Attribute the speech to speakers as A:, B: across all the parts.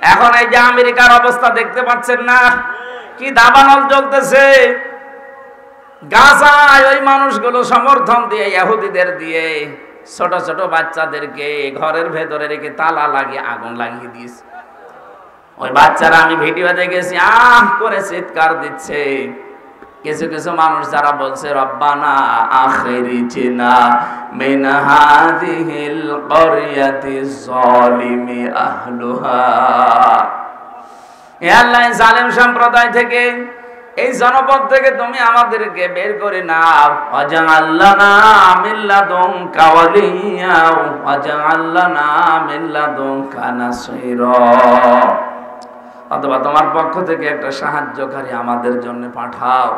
A: এখন এই যে আমেরিকার অবস্থা দেখতে পাচ্ছেন না, কি দাবানল চলতেছে। গাজায় ওই মানুষগুলো সমর্থন দিয়ে, ইহুদিদের দিয়ে ছোট ছোট বাচ্চাদেরকে ঘরের ভেতরে রেখে তালা লাগিয়ে আগুন লাগিয়ে দিয়েছে। ওই বাচ্চারা, আমি ভিডিও দেখেছি, করে চিৎকার দিচ্ছে। কিছু কিছু মানুষ যারা বলছে, রব্বানা আখিরিজনা মিন হাযিহিল ক্বরিয়াতি যালিমি আহলুহা। হে আল্লাহ, জালেম সম্প্রদায় থেকে, এই জনপদ থেকে তুমি আমাদেরকে বের করে নাও। ওয়াজআল লানা মিন লাদুনকা ওয়ালিয়্যা ওয়াজআল লানা মিন লাদুনকা নাসীরা। অথবা তোমার পক্ষ থেকে একটা সাহায্যকারী আমাদের জন্য পাঠাও।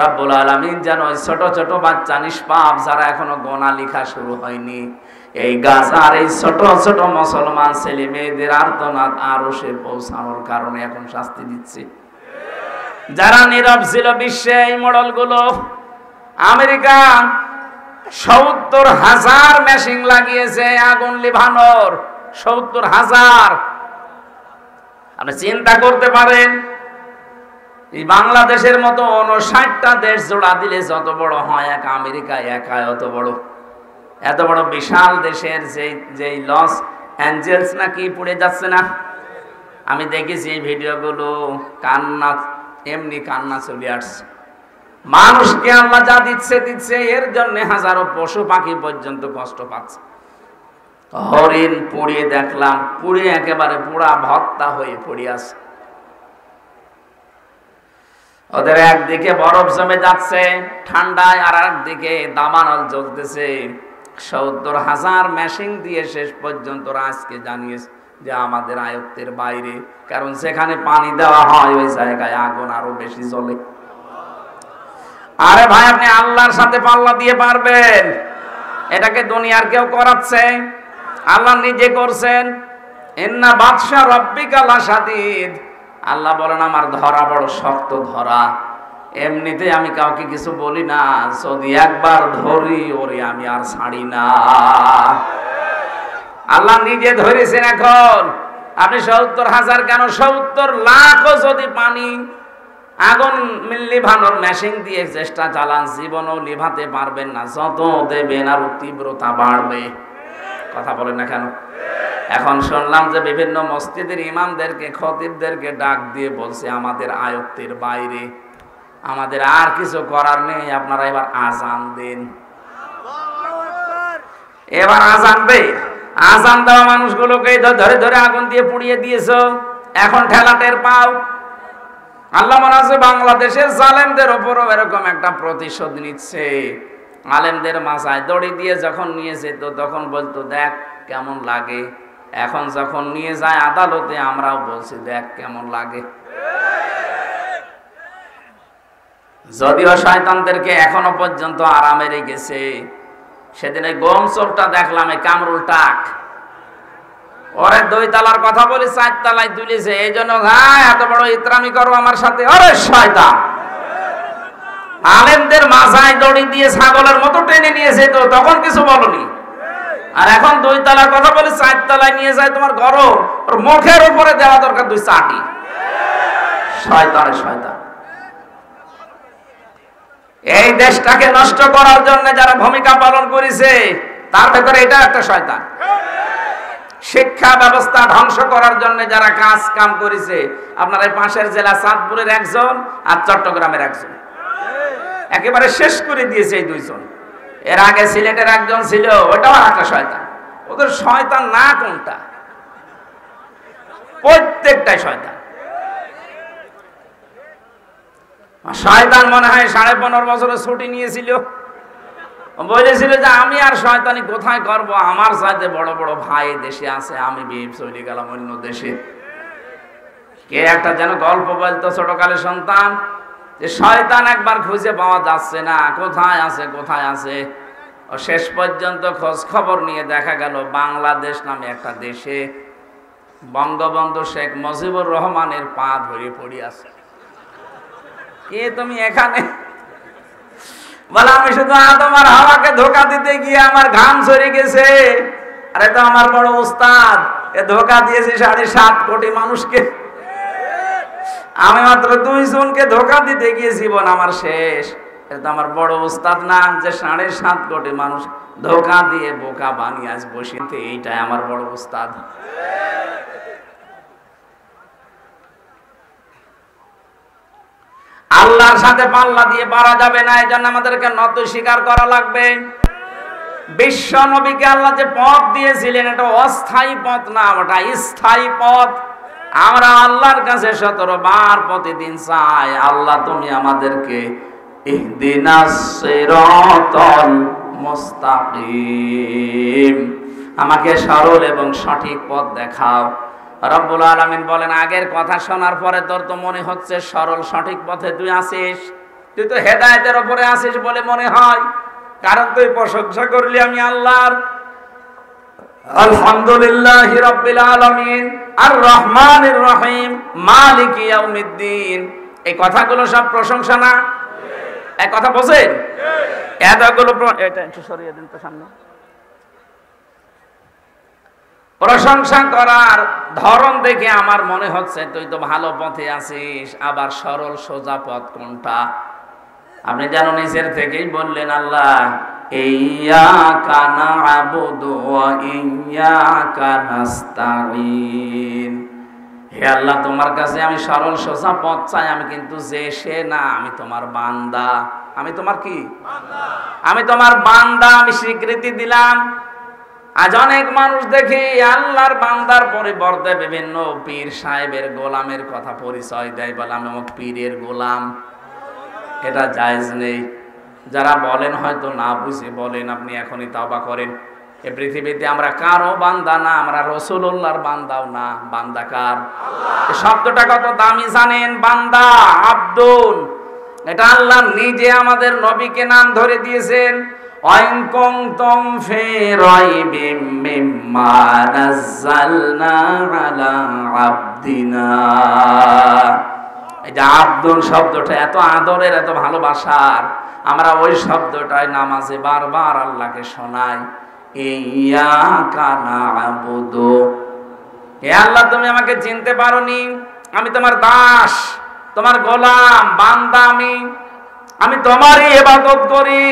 A: রব্বুল আলামিন যেন ওই ছোট ছোট বাচ্চা নিষ্পাপ যারা এখনো গোনা লেখা শুরু হয়নি, এই গাজার এই ছোট ছোট মুসলমান ছেলে মেয়েদের আর্তনাদ আরশে পৌঁছানোর কারণে এখন শাস্তি দিচ্ছে। যারা নীরব ছিল বিশ্বে, এই মডেলগুলো, আমেরিকা ৭০,০০০ মেশিন লাগিয়েছে আগুন লিভানোর। ৭০,০০০। আপনি চিন্তা করতে পারেন, এই বাংলাদেশের মতো ৫৯টা দেশ জোড়া দিলে যত বড় হয়, এক আমেরিকা একা অত বড়, এত বড় বিশাল দেশের যে লস অ্যাঞ্জেলস নাকি পুড়ে যাচ্ছে না। আমি দেখেছি এই ভিডিওগুলো, কান্না, এমনি কান্না চলে আসছে। মানুষকে আল্লাহ যা দিচ্ছে, এর জন্য হাজারো পশু পাখি পর্যন্ত কষ্ট পাচ্ছে। হরিণ পুড়িয়ে দেখলাম, পুড়ে একেবারে পুরা ভত্তা হয়ে পড়ে আছে। ওদের একদিকে বরফ জমে যাচ্ছে ঠান্ডায়, আর একদিকে দাবানল জ্বলতেছে। ৭০,০০০ মেশিন দিয়ে শেষ পর্যন্ত আজকে জানিয়েছে যে আমাদের আয়ত্তের বাইরে, কারণ সেখানে পানি দেওয়া হয়, ওই জায়গায় আগুন আরো বেশি জ্বলে। আরে ভাই, আপনি আল্লাহর সাথে পাল্লা দিয়ে পারবেন? এটাকে দুনিয়ার কেউ করাচ্ছে? আল্লাহ নিজে করছেন। ইন্না বাতশা রাব্বিকা লাশাদীদ। আল্লাহ বলেন, আমার ধরা বড় শক্ত ধরা। এমনিতে আমি কাউকে কিছু বলি না, যদি একবার ধরি ওরে আমি আর ছাড়ি না। আল্লাহ নিজে ধরেছেন। এখন আপনি ৭০,০০০ কেন, ৭০ লাখও যদি পানি আগুন লিভানোর মেশিন দিয়ে চেষ্টা চালান, জীবনও লিভাতে পারবেন না। যত দেবেন আরো তীব্রতা বাড়বে। কথা বলেন না কেন? এখন শুনলাম যে বিভিন্ন মসজিদের ইমামদেরকে, খতিবদেরকে ডাক দিয়ে বলছে, আমাদের আয়ত্তের বাইরে, আমাদের আর কিছু করার নেই, আপনারা এবার আজান দেন। এবার আজান দে। আজান দেওয়া মানুষগুলোকে ধরে ধরে আগুন দিয়ে পুড়িয়ে দিয়েছ, এখন ঠেলা টের পাও। আল্লাহ মনে আছে বাংলাদেশের জালেমদের ওপরও এরকম একটা প্রতিশোধ নিচ্ছে। আলেমদের মাথায় দড়ি দিয়ে যখন নিয়ে যেত, তখন বলতো দেখ কেমন লাগে। এখন যখন নিয়ে যায় আদালতে, আমরাও বলছি দেখ কেমন লাগে। যদিও শয়তানদেরকে এখনো পর্যন্ত আরামে রেখেছে। সেদিন এই গম চোরটা দেখলাম, এই কামরুল টাক, ওরে ২ তালার কথা বলে ৪ তালায় তুলেছে। এই জন্য এত বড় ইতরামি করো আমার সাথে? ওরে শয়তান! আলেমদের মাথায় দড়ি দিয়ে ছাগলের মতো টেনে নিয়েছে, তো তখন কিছু বলনি। আর এখন ২ তালার কথা বলে ৪ তালায় নিয়ে যায় তোমার গরম, ওর মুখের উপরে দেওয়া দরকার ২ চাটি। শয়তান, শয়তান। এই দেশটাকে নষ্ট করার জন্য যারা ভূমিকা পালন করেছে, তার ভেতরে এটা একটা শয়তান। শিক্ষা ব্যবস্থা ধ্বংস করার জন্য যারা কাজ কাম করেছে, আপনার এই পাশের জেলা চাঁদপুরের একজন আর চট্টগ্রামের একজন, একেবারে শেষ করে দিয়েছে এই ২ জন। এর আগে সিলেটের একজন ছিল, ওটাও একটা শয়তান। ওদের শয়তান না কোনটা? প্রত্যেকটাই শয়তান। শয়তান মনে হয় ১৫.৫ বছরের ছুটি নিয়েছিল, বলেছিল যে আমি আর শয়তানি কোথায় করব, আমার চাইতে বড় বড় ভাই দেশে আছে, আমি বিয়ে চলে গেলাম অন্য দেশে। কে একটা যেন গল্প বলতো ছোটকালে সন্তান, যে শয়তান একবার খুঁজে পাওয়া যাচ্ছে না, কোথায় আছে কোথায় আছে। ও শেষ পর্যন্ত খোঁজ খবর নিয়ে দেখা গেল বাংলাদেশ নামে একটা দেশে বঙ্গবন্ধু শেখ মুজিবুর রহমানের পা ধরে পড়ে আছে। কে তুমি এখানে? বলে আমি শুধু আদম আর হাওয়াকে ধোঁকা দিতে গিয়ে আমার ঘাম ঝরে গেছে। আরে তো আমার বড় উস্তাদ, এ ধোঁকা দিয়েছি 7.5 কোটি মানুষকে। আমি মাত্র 2 জনকে ধোঁকা দিতে গিয়ে জীবন আমার শেষ। এটা আমার বড় উস্তাদ না যে 7.5 কোটি মানুষ ধোঁকা দিয়ে বোকা বানিয়ে আজ বসিতে, এইটাই আমার বড় উস্তাদ। আল্লাহর সাথে পাল্লা দিয়ে পারা যাবে না, এই জন্য আমাদেরকে নত স্বীকার করা লাগবে। বিশ্ব নবীকে আল্লাহ যে পথ দিয়েছিলেন এটা অস্থায়ী পথ না, ওটা স্থায়ী পথ। আমরা আল্লাহর কাছে 17 বার প্রতিদিন চাই, আল্লাহ তুমি আমাদেরকে ইহদিনাস সিরাতাল মুস্তাকিম, আমাকে সরল এবং সঠিক পথ দেখাও। রব্বুল আলামিন বলেন, আগের কথা শোনার পরে তোর তো মনে হচ্ছে সরল সঠিক পথে তুই আছিস, তুই তো হেদায়েতের উপরে আছিস বলে মনে হয়, কারণ তুই প্রশংসা করলি আমি আল্লাহর। আলহামদুলিল্লাহি রাব্বিল আলামিন আর রহমানির রহিম মালিকি ইয়াউমিদ্দিন, এই কথাগুলো সব প্রশংসা না? এক কথা বোঝেন? এতগুলো এটা একটু সরিয়ে দিন তো সামনে। প্রশংসা করার ধরন দেখে আমার মনে হচ্ছে তুই তো ভালো পথে আছিস, আবার সরল সোজা পথ কোনটা? আপনি যেন নিজের থেকেই বললেন, আল্লাহ ইয়্যাকা না'বুদু ওয়া ইয়্যাকা নাস্তাঈন, হে আল্লাহ তোমার কাছে আমি সরল সোজা পথ চাই, আমি কিন্তু যে সে না, আমি তোমার বান্দা। আমি তোমার কি বান্দা? আমি তোমার বান্দা, আমি স্বীকৃতি দিলাম। আজ অনেক মানুষ দেখি আল্লাহর বান্দার পরিবর্তে বিভিন্ন পীর সাহেবের গোলামের কথা পরিচয় দেয়, বলে আমি আমার পীরের গোলাম। এটা জায়েজ নেই। যারা বলেন হয়তো না বুঝে বলেন, আপনি এখনই তওবা করেন। এই পৃথিবীতে আমরা কারো বান্দা না, আমরা রাসূলুল্লাহর বান্দাও না। বান্দা কার? আল্লাহ। এই শব্দটা কত দামি জানেন? বান্দা, আব্দুল, এটা আল্লাহ নিজে আমাদের নবীকে নাম ধরে দিয়েছেন। ওয়াইন কুনতুম ফি রাইবিম মিম্মা নাযালনা আলা আবদিনা, এই যে আব্দুল শব্দটা এত আদরের, এত ভালোবাসার, আমরা ওই শব্দটাই নামাজে বারবার আল্লাহকে শোনাই। ইয়্যাকা না'বুদু, হে আল্লাহ তুমি আমাকে চিনতে পারোনি, আমি তোমার দাস, তোমার গোলাম, বান্দা, আমি তোমারই ইবাদত করি।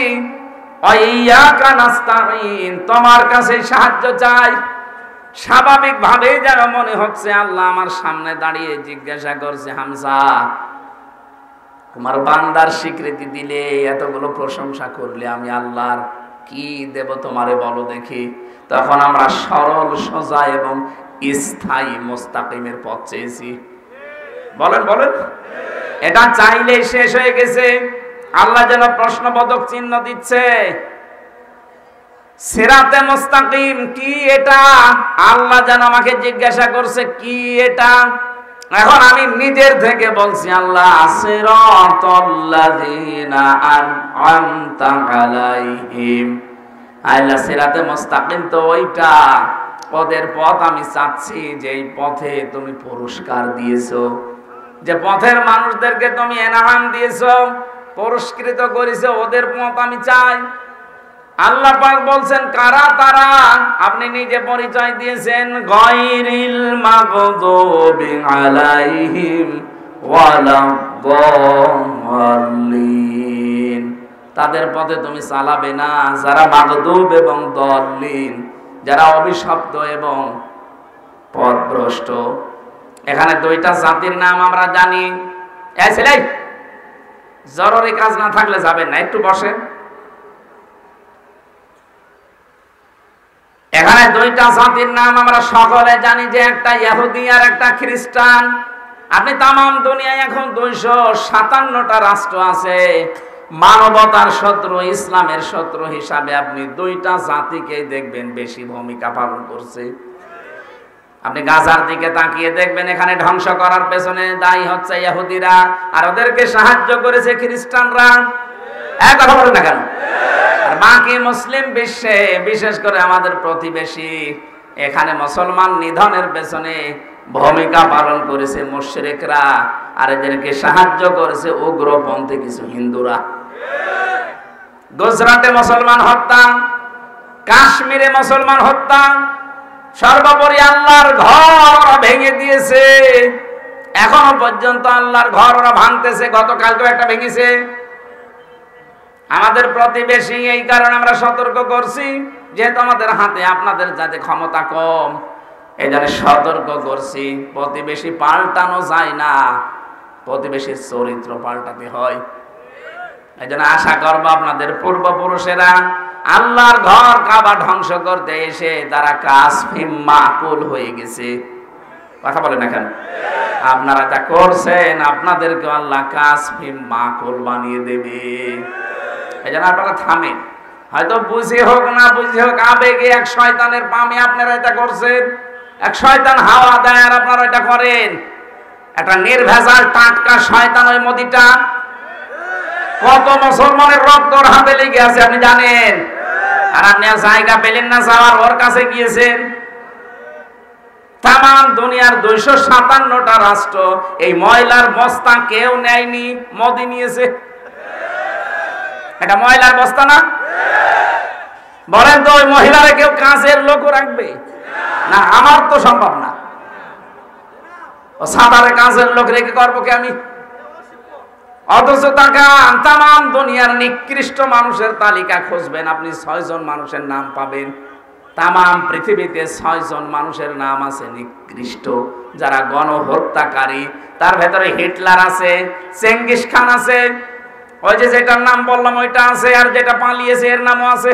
A: ওয়া ইয়্যাকা নাস্তাঈন, তোমার কাছে সাহায্য চাই। স্বাভাবিক ভাবেই যেন মনে হচ্ছে আল্লাহ আমার সামনে দাঁড়িয়ে জিজ্ঞাসা করছে, হামজা তোমার বান্দার স্বীকৃতি দিলে, এতগুলো প্রশংসা করলে, আমি আল্লাহর কি দেব তোমারে বলো দেখি। তখন আমরা সরল সোজা এবং স্থায়ী মুস্তাকিমের পথ চেয়েছি। বলেন বলেন, এটা চাইলেই শেষ হয়ে গেছে। আল্লাহ যেন প্রশ্নবোধক চিহ্ন দিচ্ছে, সিরাতে মুস্তাকিম কি এটা? আল্লাহ যেন আমাকে জিজ্ঞাসা করছে কি এটা। এখন আমি নিজের থেকে বলছি, আল্লাহ সিরাতাল্লাযীনা আন'আমতা আলাইহিম, আল্লাহ সিরাতে মুস্তাকিম তো ওইটা, ওদের পথ আমি চাচ্ছি, যেই পথে তুমি পুরস্কার দিয়েছো, যে পথের মানুষদেরকে তুমি এনাম দিয়েছো, পুরস্কৃত করেছো, ওদের পথ আমি চাই। আল্লাহ পাক বলছেন কারা তারা? আপনি নিজে পরিচয় দিয়েছেন, গায়রিল মাগদুবি আলাইহিম ওয়ালাদ-দাল্লিন, তাদের পথে তুমি চালাবে না যারা মাগদুব এবং দল্লিন, যারা অভিশপ্ত এবং পথভ্রষ্ট। এখানে দুইটা জাতির নাম আমরা জানি। এই ছেলে, জরুরি কাজ না থাকলে যাবেন না, একটু বসেন। এখানে দুইটা জাতির নাম আমরা সকলে জানি, যে একটা ইহুদি আর একটা খ্রিস্টান। আপনি তামাম দুনিয়ায় এখন 257টা রাষ্ট্র আছে, মানবতার শত্রু, ইসলামের শত্রু হিসাবে আপনি দুইটা জাতিকেই দেখবেন বেশি ভূমিকা পালন করছে। আপনি গাজার দিকে তাকিয়ে দেখবেন, এখানে ধ্বংস করার পেছনে দায়ী হচ্ছে ইহুদিরা, আর ওদেরকে সাহায্য করেছে খ্রিস্টানরা। এক কথা বলেন না কেন? আর বাকি মুসলিম বিশ্বে, বিশেষ করে আমাদের প্রতিবেশী, এখানে মুসলমান নিধনের পেছনে ভূমিকা পালন করেছে মুশরিকরা, আর এদেরকে সাহায্য করেছে উগ্রপন্থী কিছু হিন্দুরা। গুজরাটে মুসলমান হত্যা, কাশ্মীরে মুসলমান হত্যা, সর্বোপরি আল্লাহর ঘর ওরা ভেঙে দিয়েছে। এখনো পর্যন্ত আল্লাহর ঘর ওরা ভাঙতেছে, গতকালকেও একটা ভেঙেছে। আমাদের প্রতিবেশী, এই কারণে আমরা সতর্ক করছি, যেহেতু আমাদের হাতে আপনাদের যাতে ক্ষমতা কম, এই জন্য সতর্ক করছি। প্রতিবেশী পাল্টানো যায় না, প্রতিবেশীর চরিত্র পাল্টাতে হয়। এই জন্য আশা করবো আপনাদের পূর্বপুরুষেরা আল্লাহর ঘর কাবা ধ্বংস করতে এসে তারা কাসফিম মাকুল হয়ে গেছে। কথা বলেন না কেন? আপনারা তা করছেন, আপনাদেরকে আল্লাহ কাসফিম মাকুল বানিয়ে দেবে। এই জন্য আপনারা থামেন। হয়তো বুঝে হোক না বুঝে হোক, আবেগে এক শয়তানের পামে আপনারা এটা করছেন। এক শয়তান হাওয়া দেয় আর আপনারা এটা করেন। একটা নির্ভেজাল টাটকা শয়তান ওই মোদিটা। কত মুসলমানের রক্তর হাতে লেগে আছে আপনি জানেন, আর আপনি জায়গা পেলেন না যাওয়ার, ওর কাছে গিয়েছেন। তাম দুনিয়ার 257টা রাষ্ট্র এই ময়লার বস্তা কেউ নেয়নি, মোদি নিয়েছে। এটা ময়লার বস্তা না? বলেন তো ওই মহিলারা কেউ কাজের লোক রাখবে না? আমার তো সম্ভব না। ও সাদারে কাজের লোক রেখে করবো কি আমি? অথচ তাম দুনিয়ার নিকৃষ্ট মানুষের তালিকা খুঁজবেন, আপনি 6 জন মানুষের নাম পাবেন। তাম পৃথিবীতে 6 জন মানুষের নাম আছে নিকৃষ্ট, যারা গণহত্যাকারী। তার ভেতরে হিটলার আছে, চেঙ্গিস খান আছে, ওই যে যেটার নাম বললাম ওইটা আছে, আর যেটা পালিয়েছে এর নামও আছে।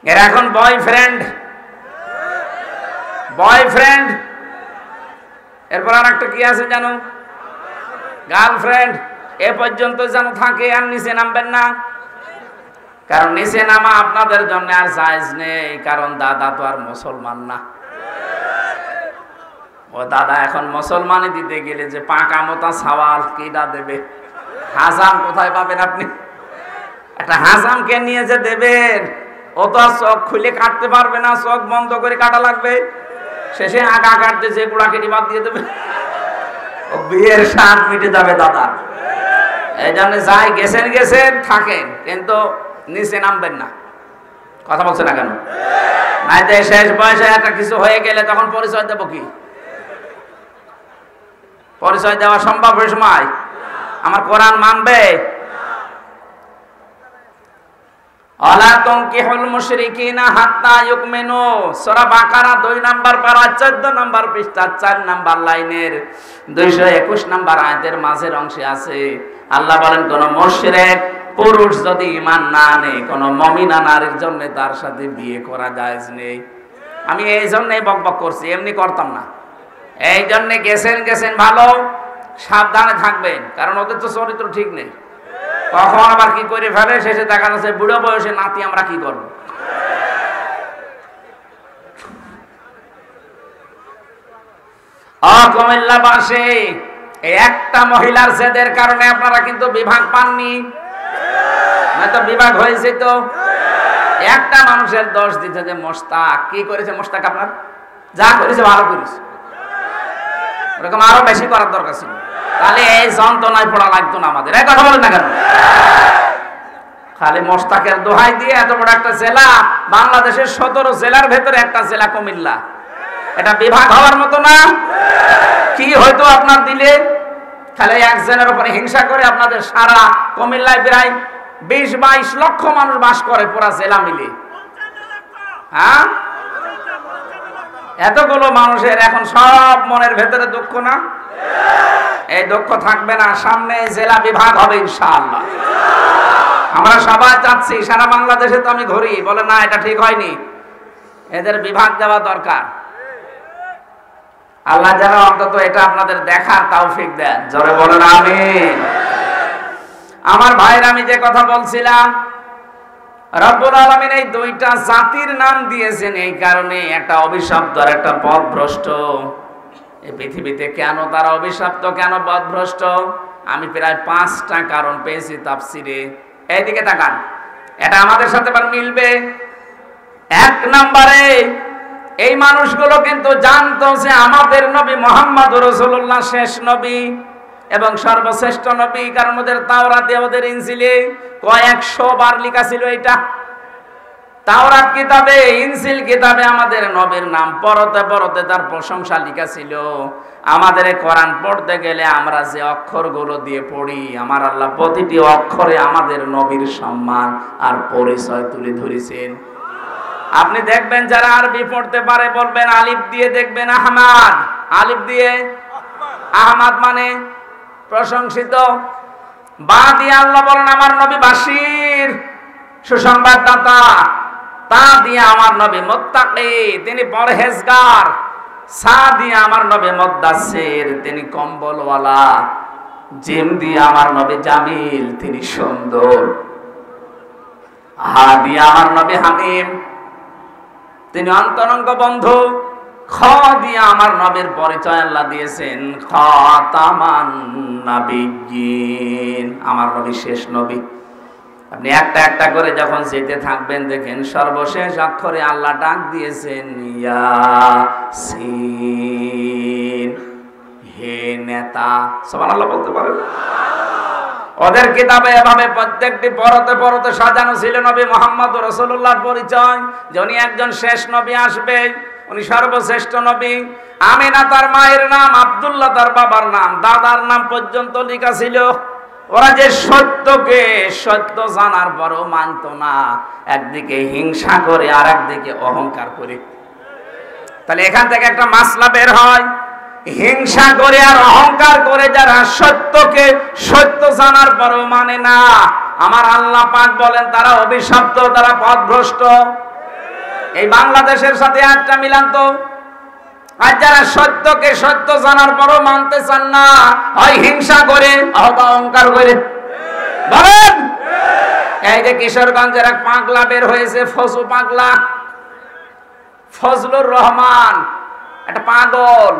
A: এর এখন বয়ফ্রেন্ড, এরপর আর একটা কি আছে জানো? গার্লফ্রেন্ড। এ পর্যন্ত যেন থাকে, আর নিচে নামবেন না। কারণ নিচে নামা আপনাদের জন্য আর জায়েজ নেই, কারণ দাদা তো আর মুসলমান না। ও দাদা এখন মুসলমানি দিতে গেলে যে পাকা মোটা সওয়াল কিডা দেবে? হাজাম কোথায় পাবেন আপনি? একটা হাজামকে নিয়ে যে দেবেন, ও তো আর চোখ খুলে কাটতে পারবে না, চোখ বন্ধ করে কাটা লাগবে। শেষে আগা কাটতে যে গুড়া কেটে বাদ দিয়ে দেবে, ও বিয়ের স্বাদ মিটে যাবে দাদা। এই জন্য যাই গেছেন থাকেন, কিন্তু নিচে নামবেন না। কথা বলছে না কেন? নাইতে শেষ বয়সে একটা কিছু হয়ে গেলে তখন পরিচয় দেবো কি? পরিচয় দেওয়া সম্ভব ওই সময়? আমার কোরআন মানবে? আলা তুনকিহুল মুশরিকিনা হাত্তা ইউমিনু, সূরা বাকারা 2 নাম্বার পারা 14 নাম্বার পৃষ্ঠা 4 নাম্বার লাইনের 221 নাম্বার আয়াতের মাঝের অংশে আছে। আল্লাহ বলেন, কোন মুশরিক পুরুষ যদি ঈমান না আনে, কোন মুমিনা নারীর জন্য তার সাথে বিয়ে করা জায়েজ নেই। আমি এই জন্যই বকবক করছি, এমনি করতাম না। এই জন্য গেছেন ভালো, সাবধানে থাকবেন, কারণ ওদের তো চরিত্র ঠিক নেই। কখন আবার কি করে ফেলে, শেষে দেখা যাচ্ছে বুড়ো বয়সে নাতি আমরা কি করব। কুমিল্লাবাসী, একটা মহিলার জেদের কারণে আপনারা কিন্তু বিভাগ পাননি, নয়তো বিভাগ হয়েছে। তো একটা মানুষের দোষ দিতে যে মোস্তাক কি করেছে, মোস্তাক আপনার যা করেছে ভালো করেছে, ওরকম আরো বেশি করার দরকার ছিল, তাহলে এই যন্ত্রণায় পড়া লাগতো না আমাদের। এই কথা বলেন না কেন? খালি মোস্তাকের দোহাই দিয়ে এত বড় একটা জেলা, বাংলাদেশের 17 জেলার ভেতরে একটা জেলা কুমিল্লা, এটা বিভাগ হওয়ার মতো না? কি হয়তো আপনার দিলে খালি একজনের উপরে হিংসা করে আপনাদের সারা কুমিল্লায় প্রায় 20-22 লক্ষ মানুষ বাস করে পুরা জেলা মিলে। হ্যাঁ, এতগুলো মানুষের এখন সব মনের ভেতরে দুঃখ না? এই দুঃখ থাকবে না, সামনে জেলা বিভাগ হবে ইনশাআল্লাহ। আমরা সবাই চাচ্ছি, সারা বাংলাদেশে তো আমি ঘুরি, বলে না এটা ঠিক হয়নি, এদের বিভাগ দেওয়া দরকার। আল্লাহ যেন অন্তত এটা আপনাদের দেখার তৌফিক দেন, জোরে বলেন আমিন। আমার ভাইরা, আমি যে কথা বলছিলাম, রব্বুল আলামিন এই 2টা জাতির নাম দিয়েছেন এই কারণে, একটা অভিশপ্ত আর একটা পথভ্রষ্ট। এই পৃথিবীতে কেন তারা অভিশপ্ত, কেন পথভ্রষ্ট, আমি প্রায় 5টা কারণ পেয়েছি তাফসিরে। এইদিকে তাকান, এটা আমাদের সাথে আবার মিলবে। 1 নম্বরে, এই মানুষগুলো কিন্তু জানতো যে আমাদের নবী মুহাম্মদুর রাসূলুল্লাহ শেষ নবী এবং সর্বশ্রেষ্ঠ নবী, কারণ ওদের তাওরাতে ওদের ইনজিলে কয়েকশো বার লেখা ছিল এটা। তাওরাত কিতাবে, ইনজিল কিতাবে আমাদের নবীর নাম পরতে পরতে তার প্রশংসা লেখা ছিল। আমাদের কোরআন পড়তে গেলে আমরা যে অক্ষরগুলো দিয়ে পড়ি, আমার আল্লাহ প্রতিটি অক্ষরে আমাদের নবীর সম্মান আর পরিচয় তুলে ধরেছেন। আপনি দেখবেন যারা আরবি পড়তে পারে বলবেন আলিফ দিয়ে দেখবেন আহমদ, আলিফ দিয়ে আহমদ মানে প্রশংসিত। বা দিয়ে আল্লাহ বলেন আমার নবী বাশির, সুসংবাদদাতা। তা দিয়ে আমার নবী মুত্তাকি, তিনি পরহেজগার। সা দিয়ে আমার নবী মুদ্দাসসির, তিনি কম্বলওয়ালা। জিম দিয়ে আমার নবী জামিল, তিনি সুন্দর। হা দিয়ে আমার নবী হামিম, তিনি অন্তরঙ্গ বন্ধু। খ দিয়ে আমার নবীর পরিচয় আল্লাহ দিয়েছেন খাতামান নাবিয়্যিন, আমার নবী শেষ নবী। আপনি একটা একটা করে যখন যেতে থাকবেন দেখেন সর্বশেষ অক্ষরে আল্লাহ ডাক দিয়েছেন ইয়াসিন, হে নেতা। সুবহানাল্লাহ বলতে পারেন? ওদের কিতাবে এভাবে প্রত্যেকটি পরতে পরতে সাজানো ছিল নবী মুহাম্মদ রাসূলুল্লাহর পরিচয়, যে উনি একজন শেষ নবী আসবে, উনি সর্বশ্রেষ্ঠ নবী। আমিনা তার মায়ের নাম, আব্দুল্লাহ তার বাবার নাম, দাদার নাম পর্যন্ত লেখা ছিল। ওরা যে সত্যকে সত্য জানার পরও মানত না, একদিকে হিংসা করে আর একদিকে অহংকার করে। তাহলে এখান থেকে একটা মাসলা বের হয়, হিংসা করে আর অহংকার করে যারা সত্যকে সত্য জানার পরও মানে না, আমার আল্লাহ পাক বলেন তারা অভিশপ্ত, তারা পথভ্রষ্ট। এই বাংলাদেশের সাথে একটা মিলান তো। আর যারা সত্যকে সত্য জানার পরও মানতে চান না, হয় হিংসা করে অথবা অহংকার করে। বলেন, এই যে কিশোরগঞ্জের এক পাগলা বের হয়েছে, ফজু পাগলা, ফজলুর রহমান, একটা পাগল।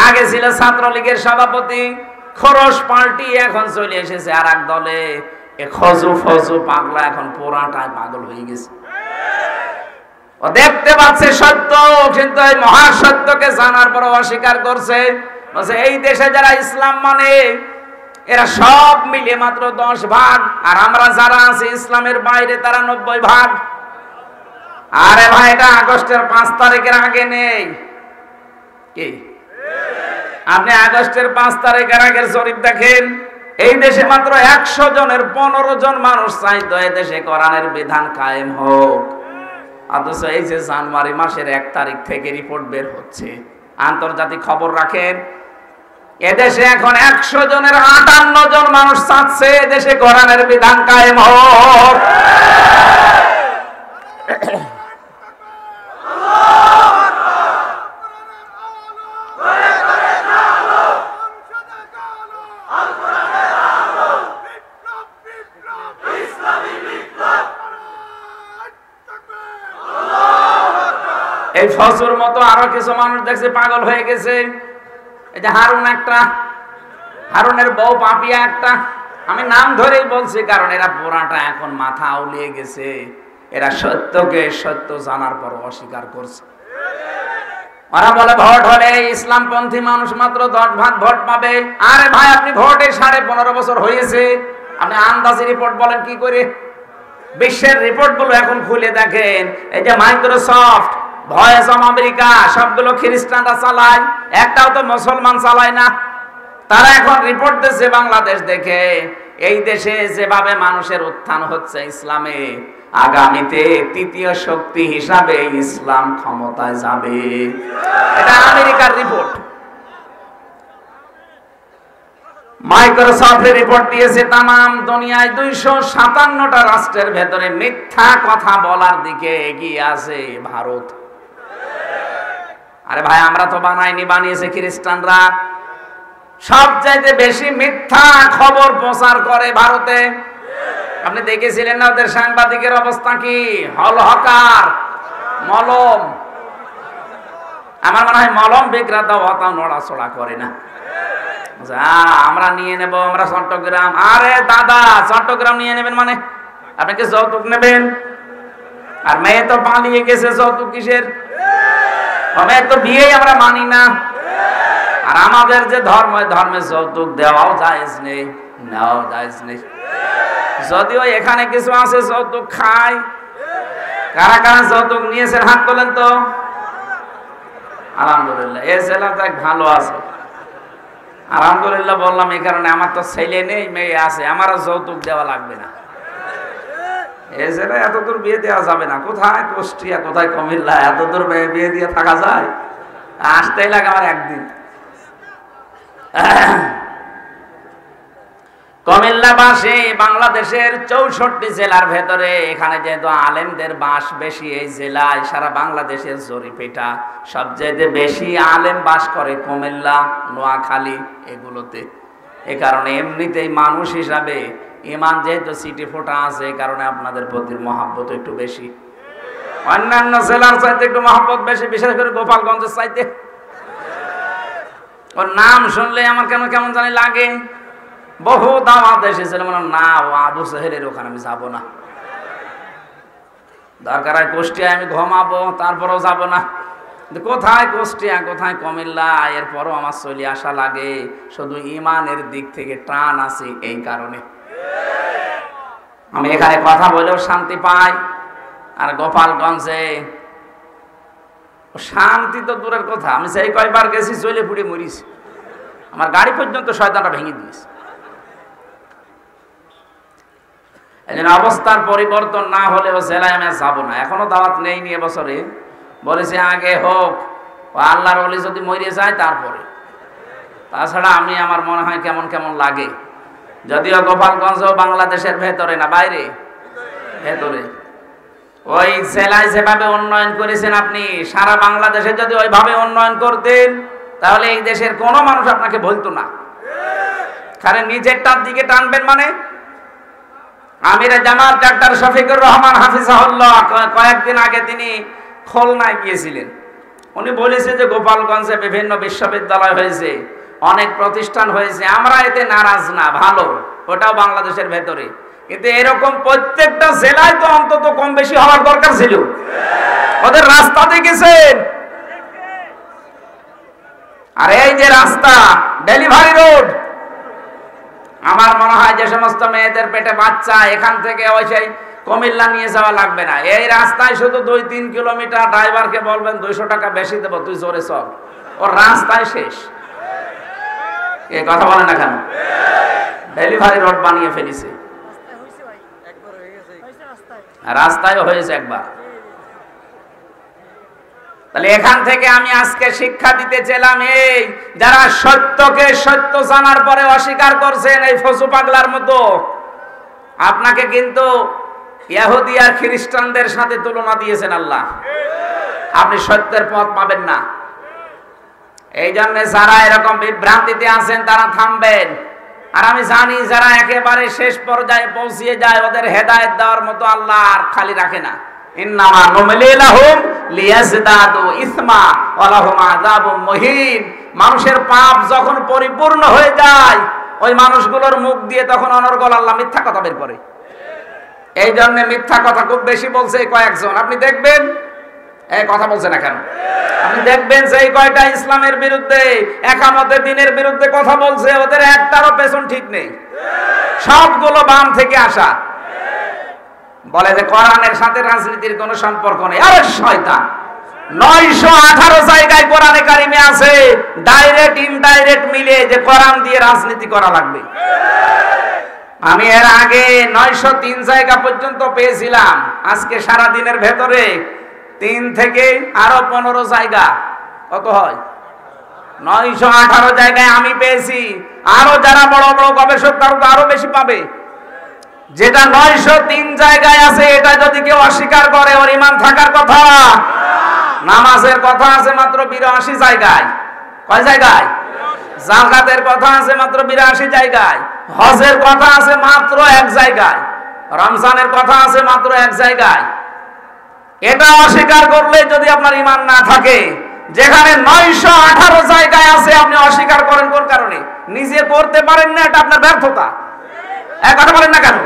A: আগে ছিল ছাত্রলীগের সভাপতি, খরচ পাল্টি এখন চলে এসেছে আর এক দলে। এ খজু ফজু পাগলা এখন পুরাটাই পাগল হয়ে গেছে। ও দেখতে পাচ্ছে সত্য, কিন্তু এই মহাসত্যকে জানার পর অস্বীকার করছে। বলছে এই দেশে যারা ইসলাম মানে এরা সব মিলে মাত্র 10 ভাগ, আর আমরা যারা আছি ইসলামের বাইরে তারা 90 ভাগ। আরে ভাই, এটা আগস্টের 5 তারিখের আগে নেই কি? আপনি আগস্টের 5 তারিখের আগের জরিপ দেখেন, এই দেশে মাত্র 100 জনের 15 জন মানুষ চাইতো এই দেশে কোরআনের বিধান কায়েম হোক। অথচ এই যে জানুয়ারি মাসের 1 তারিখ থেকে রিপোর্ট বের হচ্ছে, আন্তর্জাতিক খবর রাখেন, এদেশে এখন 100 জনের 58 জন মানুষ চাচ্ছে এদেশে কোরআনের বিধান কায়েম হোক। এই ফজুর মতো আরো কিছু মানুষ দেখছে পাগল হয়ে গেছে। এই যে হারুন একটা, হারুনের বউ পাপিয়া একটা, আমি নাম ধরেই বলছি কারণ এরা পুরাটা এখন মাথা আউলিয়ে গেছে। এরা সত্যকে সত্য জানার পর অস্বীকার করছে। ওরা বলে ভোট হলে ইসলামপন্থী মানুষ মাত্র 10 ভাগ ভোট পাবে। আরে ভাই, আপনি ভোটে 15.5 বছর হয়েছে, আপনি আন্দাজি রিপোর্ট বলেন কি করে? বিশ্বের রিপোর্ট গুলো এখন খুলে দেখেন, এই যে মাইক্রোসফট, ভয়েস অফ আমেরিকা, সবগুলো খ্রিস্টানরা চালায়, একটাও তো মুসলমান চালায় না। তারা এখন রিপোর্ট দিচ্ছে বাংলাদেশ দেখে, এই দেশে যেভাবে মানুষের উত্থান হচ্ছে ইসলামে, আগামীতে তৃতীয় শক্তি হিসাবে ইসলাম ক্ষমতায় যাবে। এটা আমেরিকার রিপোর্ট। মাইক্রোসফট রিপোর্ট দিয়েছে তামাম দুনিয়ায় 257টা রাষ্ট্রের ভেতরে মিথ্যা কথা বলার দিকে এগিয়ে আছে ভারত। আরে ভাই, আমরা তো বানাইনি, বানিয়েছে খ্রিস্টানরা। সবচাইতে বেশি মিথ্যা খবর প্রচার করে ভারতে। আপনি দেখেছিলেন না ওদের সাংবাদিকের অবস্থা কি? হলহকার, মলম। আমার মনে হয় মলম বিক্রেতা অত নড়াচড়া করে না। আমরা নিয়ে নেব, আমরা চট্টগ্রাম। আরে দাদা, চট্টগ্রাম নিয়ে নেবেন মানে আপনি কি যৌতুক নেবেন? আর মেয়ে তো পালিয়ে গেছে, যৌতুক কিসের? মেয়ে তো বিয়েই আমরা মানি না। আর আমাদের যে ধর্ম, ধর্মে যৌতুক দেওয়াও জায়েজ নেই, নেওয়াও জায়েজ নেই। যদিও এখানে কিছু আছে যৌতুক খায়, কারা কারা যৌতুক নিয়েছেন হাত তোলেন তো। আলহামদুলিল্লাহ, এই ছেলেটা ভালো আছে। আলহামদুলিল্লাহ বললাম এই কারণে, আমার তো ছেলে নেই, মেয়ে আছে, আমারও যৌতুক দেওয়া লাগবে না। এই ছেলে এত দূর বিয়ে দেওয়া যাবে না। কোথায় কুষ্টিয়া, কোথায় কুমিল্লা, এত দূর বিয়ে দিয়ে থাকা যায়? আসতেই লাগে আমার একদিন। কুমিল্লাবাসী বাংলাদেশের 64 জেলার ভেতরে, এখানে যেহেতু আলেমদের বাস বেশি এই জেলায়, সারা বাংলাদেশের জরিপেটা সবচেয়ে বেশি আলেম বাস করে কুমিল্লা, নোয়াখালী এগুলোতে। এ কারণে এমনিতেই মানুষ হিসাবে ইমান যেহেতু সিটি ফোটা আছে, এই কারণে আপনাদের প্রতি মহব্বত একটু বেশি। অন্যান্য জেলার চাইতে একটু মহব্বত বেশি, বিশেষ করে গোপালগঞ্জের চাইতে। ওর নাম শুনলে আমার কেন কেমন জানি লাগে। বহু দাওয়াত এসেছিল, না ও আবু সেহেলের ওখানে আমি যাবো না। দরকার হয় কুষ্টিয়ায় আমি ঘুমাবো, তারপরেও যাব না। কোথায় কুষ্টিয়া, কোথায় কুমিল্লা, এরপরও আমার চলে আসা লাগে। শুধু ইমানের দিক থেকে টান আছে, এই কারণে আমি এখানে কথা বলেও শান্তি পাই। আর গোপালগঞ্জে শান্তি তো দূরের কথা, আমি সেই কয়বার গেছি চলে পুড়ে মরিছি। আমার গাড়ি পর্যন্ত শয়তানটা ভেঙে দিয়েছে। এই জন্য অবস্থার পরিবর্তন না হলেও জেলায় আমি যাবো না। এখনো দাওয়াত নেই নিয়ে বছরে, বলেছে আগে হোক, আল্লাহর ওলি যদি মরে যায় তারপরে। তাছাড়া আমি, আমার মনে হয় কেমন কেমন লাগে। যদিও গোপালগঞ্জ বাংলাদেশের ভেতরে না, বাইরে, ভেতরে। ওই জেলায় যেভাবে উন্নয়ন করেছেন আপনি, সারা বাংলাদেশে যদি ওইভাবে উন্নয়ন করতেন, তাহলে এই দেশের কোনো মানুষ আপনাকে বলতো না। কারণ নিজেরটার দিকে টানবেন মানে। আমিরে জামাত ডাক্তার শফিকুর রহমান হাফিজাহুল্লাহ কয়েকদিন আগে তিনি খুলনায় গিয়েছিলেন। উনি বলেছে যে গোপালগঞ্জে বিভিন্ন বিশ্ববিদ্যালয় হয়েছে, অনেক প্রতিষ্ঠান হয়েছে, আমরা এতে নারাজ না, ভালো, ওটাও বাংলাদেশের ভেতরে। কিন্তু এরকম প্রত্যেকটা জেলায় তো অন্তত কম বেশি হওয়ার দরকার ছিল। ওদের রাস্তা দেখেছেন? আর এই যে রাস্তা, ডেলিভারি রোড, আমার মনে হয় যে সমস্ত মেয়েদের পেটে বাচ্চা, এখান থেকে ওই সেই কুমিল্লা নিয়ে যাওয়া লাগবে না। এই রাস্তায় শুধু 2-3 কিলোমিটার, ড্রাইভারকে বলবেন 200 টাকা বেশি দেবো, তুই জোরে চল, ওর রাস্তায় শেষ। এই কথা বলে না কেন? ডেলিভারি রোড বানিয়ে ফেলিছে, রাস্তায় হয়েছে একবার। তাহলে এখান থেকে আমি আজকে শিক্ষা দিতে চাইলাম, এই যারা সত্যকে সত্য জানার পরে অস্বীকার করছেন, এই ফসু পাগলার মতো, আপনাকে কিন্তু ইহুদি আর খ্রিস্টানদের সাথে তুলনা দিয়েছেন আল্লাহ। আপনি সত্যের পথ পাবেন না। এই জন্য যারা এরকম বিভ্রান্তিতে আছেন তারা থামবেন। আর আমি জানি যারা একেবারে শেষ পর্যায়ে পৌঁছিয়ে যায়, ওদের হেদায়েত দেওয়ার মতো আল্লাহ আর খালি রাখে না। ইন্নামা নুমলি লাহুম লিয়াজদাদু ইসমা ওয়া লাহুম আযাবুম মুহিন। মানুষের পাপ যখন পরিপূর্ণ হয়ে যায়, ওই মানুষগুলোর মুখ দিয়ে তখন অনর্গল আল্লাহ মিথ্যা কথা বের করে। এই জন্য মিথ্যা কথা খুব বেশি বলছে কয়েকজন। আপনি দেখবেন, এই কথা বলছে না কেন? আপনি দেখবেন যে এই কয়টা ইসলামের বিরুদ্ধে, একামতের দিনের বিরুদ্ধে কথা বলছে, ওদের একটারও পেছন ঠিক নেই, সবগুলো বাম থেকে আসা। বলে যে কোরআনের সাথে রাজনীতির কোনো সম্পর্ক নেই। আরে শয়তান, 918 জায়গায় কোরআনে কারিমে আছে ডাইরেক্ট ইনডাইরেক্ট মিলে যে কোরআন দিয়ে রাজনীতি করা লাগবে। আমি এর আগে 903 জায়গা পর্যন্ত পেয়েছিলাম। আজকে সারা দিনের ভেতরে 3 থেকে আরো 15 জায়গা, কত হয়? 918 জায়গায় আমি পেয়েছি। আরো যারা বড় বড় গবেষক তারা তো আরো বেশি পাবে। যেটা 903 জায়গায় আছে, এটা যদি কেউ অস্বীকার করে, ওর ঈমান থাকার কথা। নামাজের কথা আছে মাত্র 82 জায়গায়। কয় জায়গায়? যাকাতের কথা আছে মাত্র 82 জায়গায়। হজের কথা আছে মাত্র 1 জায়গায়। রমজানের কথা আছে মাত্র 1 জায়গায়। এটা অস্বীকার করলে যদি আপনার ঈমান না থাকে, যেখানে 918 জায়গায় আছে আপনি অস্বীকার করেন কোন কারণে? নিজে করতে পারেন না, এটা আপনার ব্যর্থতা। এক কথা বলেন না কেন?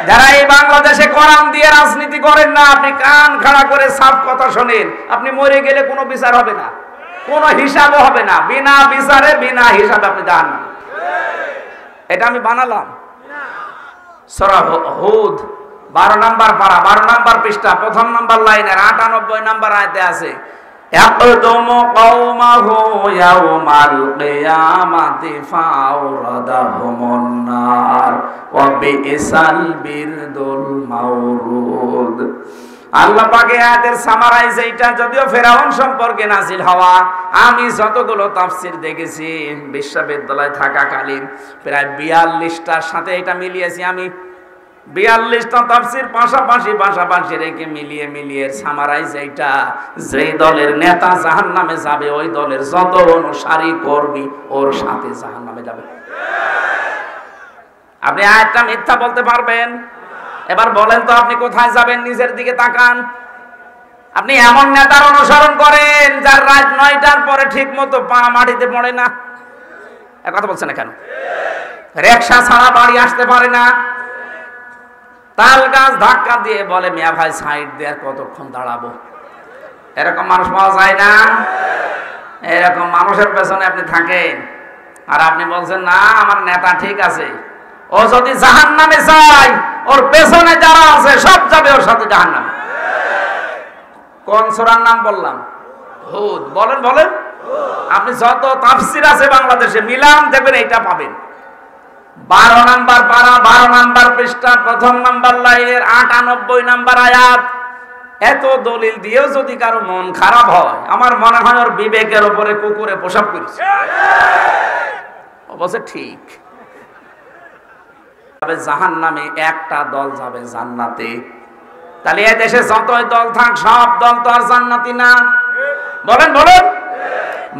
A: যারা এই বাংলাদেশে কোরআন দিয়ে রাজনীতি করেন না, আপনি কান খাড়া করে সাফ কথা শোনেন, আপনি মরে গেলে কোনো বিচার হবে না, কোনো হিসাবও হবে না। বিনা বিচারে বিনা হিসাবে আপনি জাহান্নামে। এটা আমি বানালাম। সূরা হুদ 12 নাম্বার পারা, 12 নাম্বার পৃষ্ঠা, প্রথম নাম্বার লাইনের 98 নাম্বার আয়াতে আছে, ইয়াকদুমু কওমাহু ইয়াউমাল কিয়ামাতি ফাওরাদাহুমুন নার ওয়া বিইসাল বিরদুল মাওরুদ। আল্লাহ পাকের আয়াতের সামারাইজ এইটা, যদিও ফেরাউন সম্পর্কে নাজিল হওয়া। আমি যতগুলো তাফসীর দেখেছি বিশ্ববিদ্যালয়ে থাকাকালীন প্রায় 42টার সাথে এটা মিলিয়েছি আমি। 42টা তাফসীর পাশাপাশি রেখে মিলিয়ে সামারাইজ এইটা, যেই দলের নেতা জাহান্নামে যাবে ওই দলের যত অনুসারী কর্মী ওর সাথে জাহান্নামে যাবে। আপনি আয়াতটা মিথ্যা বলতে পারবেন? এবার বলেন তো আপনি কোথায় যাবেন? নিজের দিকে তাকান। আপনি এমন নেতার অনুসরণ করেন যার রাত 9টার পরে ঠিক মতো পা মাটিতে পড়ে না। কথা বলছেন না কেন? রিকশা ছাড়া বাড়ি আসতে পারে না। তাল গাছ ধাক্কা দিয়ে বলে, মিয়া ভাই সাইড দিয়ে আর কতক্ষণ দাঁড়াবো? এরকম মানুষ পাওয়া যায় না? এরকম মানুষের পেছনে আপনি থাকেন আর আপনি বলছেন না আমার নেতা ঠিক আছে। ও যদি জাহান্নামে যায় ওর পেছনে যারা আছে সব যাবে ওর সাথে জাহান্নামে। কোন সূরার নাম বললাম? হুদ। বলেন আপনি যত তাফসীর আছে বাংলাদেশে মিলান দেখবেন এইটা পাবেন। 12 নাম্বার পারা, 12 নাম্বার পৃষ্ঠা, প্রথম নাম্বার লাইনের 98 নাম্বার আয়াত। এত দলিল দিয়েও যদি কারো মন খারাপ হয়, আমার মনে হয় ওর বিবেকের উপরে কুকুরে প্রসাব করেছে। অবশ্য ঠিক। জাহান্নামে একটা দল যাবে জান্নাতে। তাহলে এই দেশে যতই দল থাক সব দল তো আর জান্নাতি না। বলেন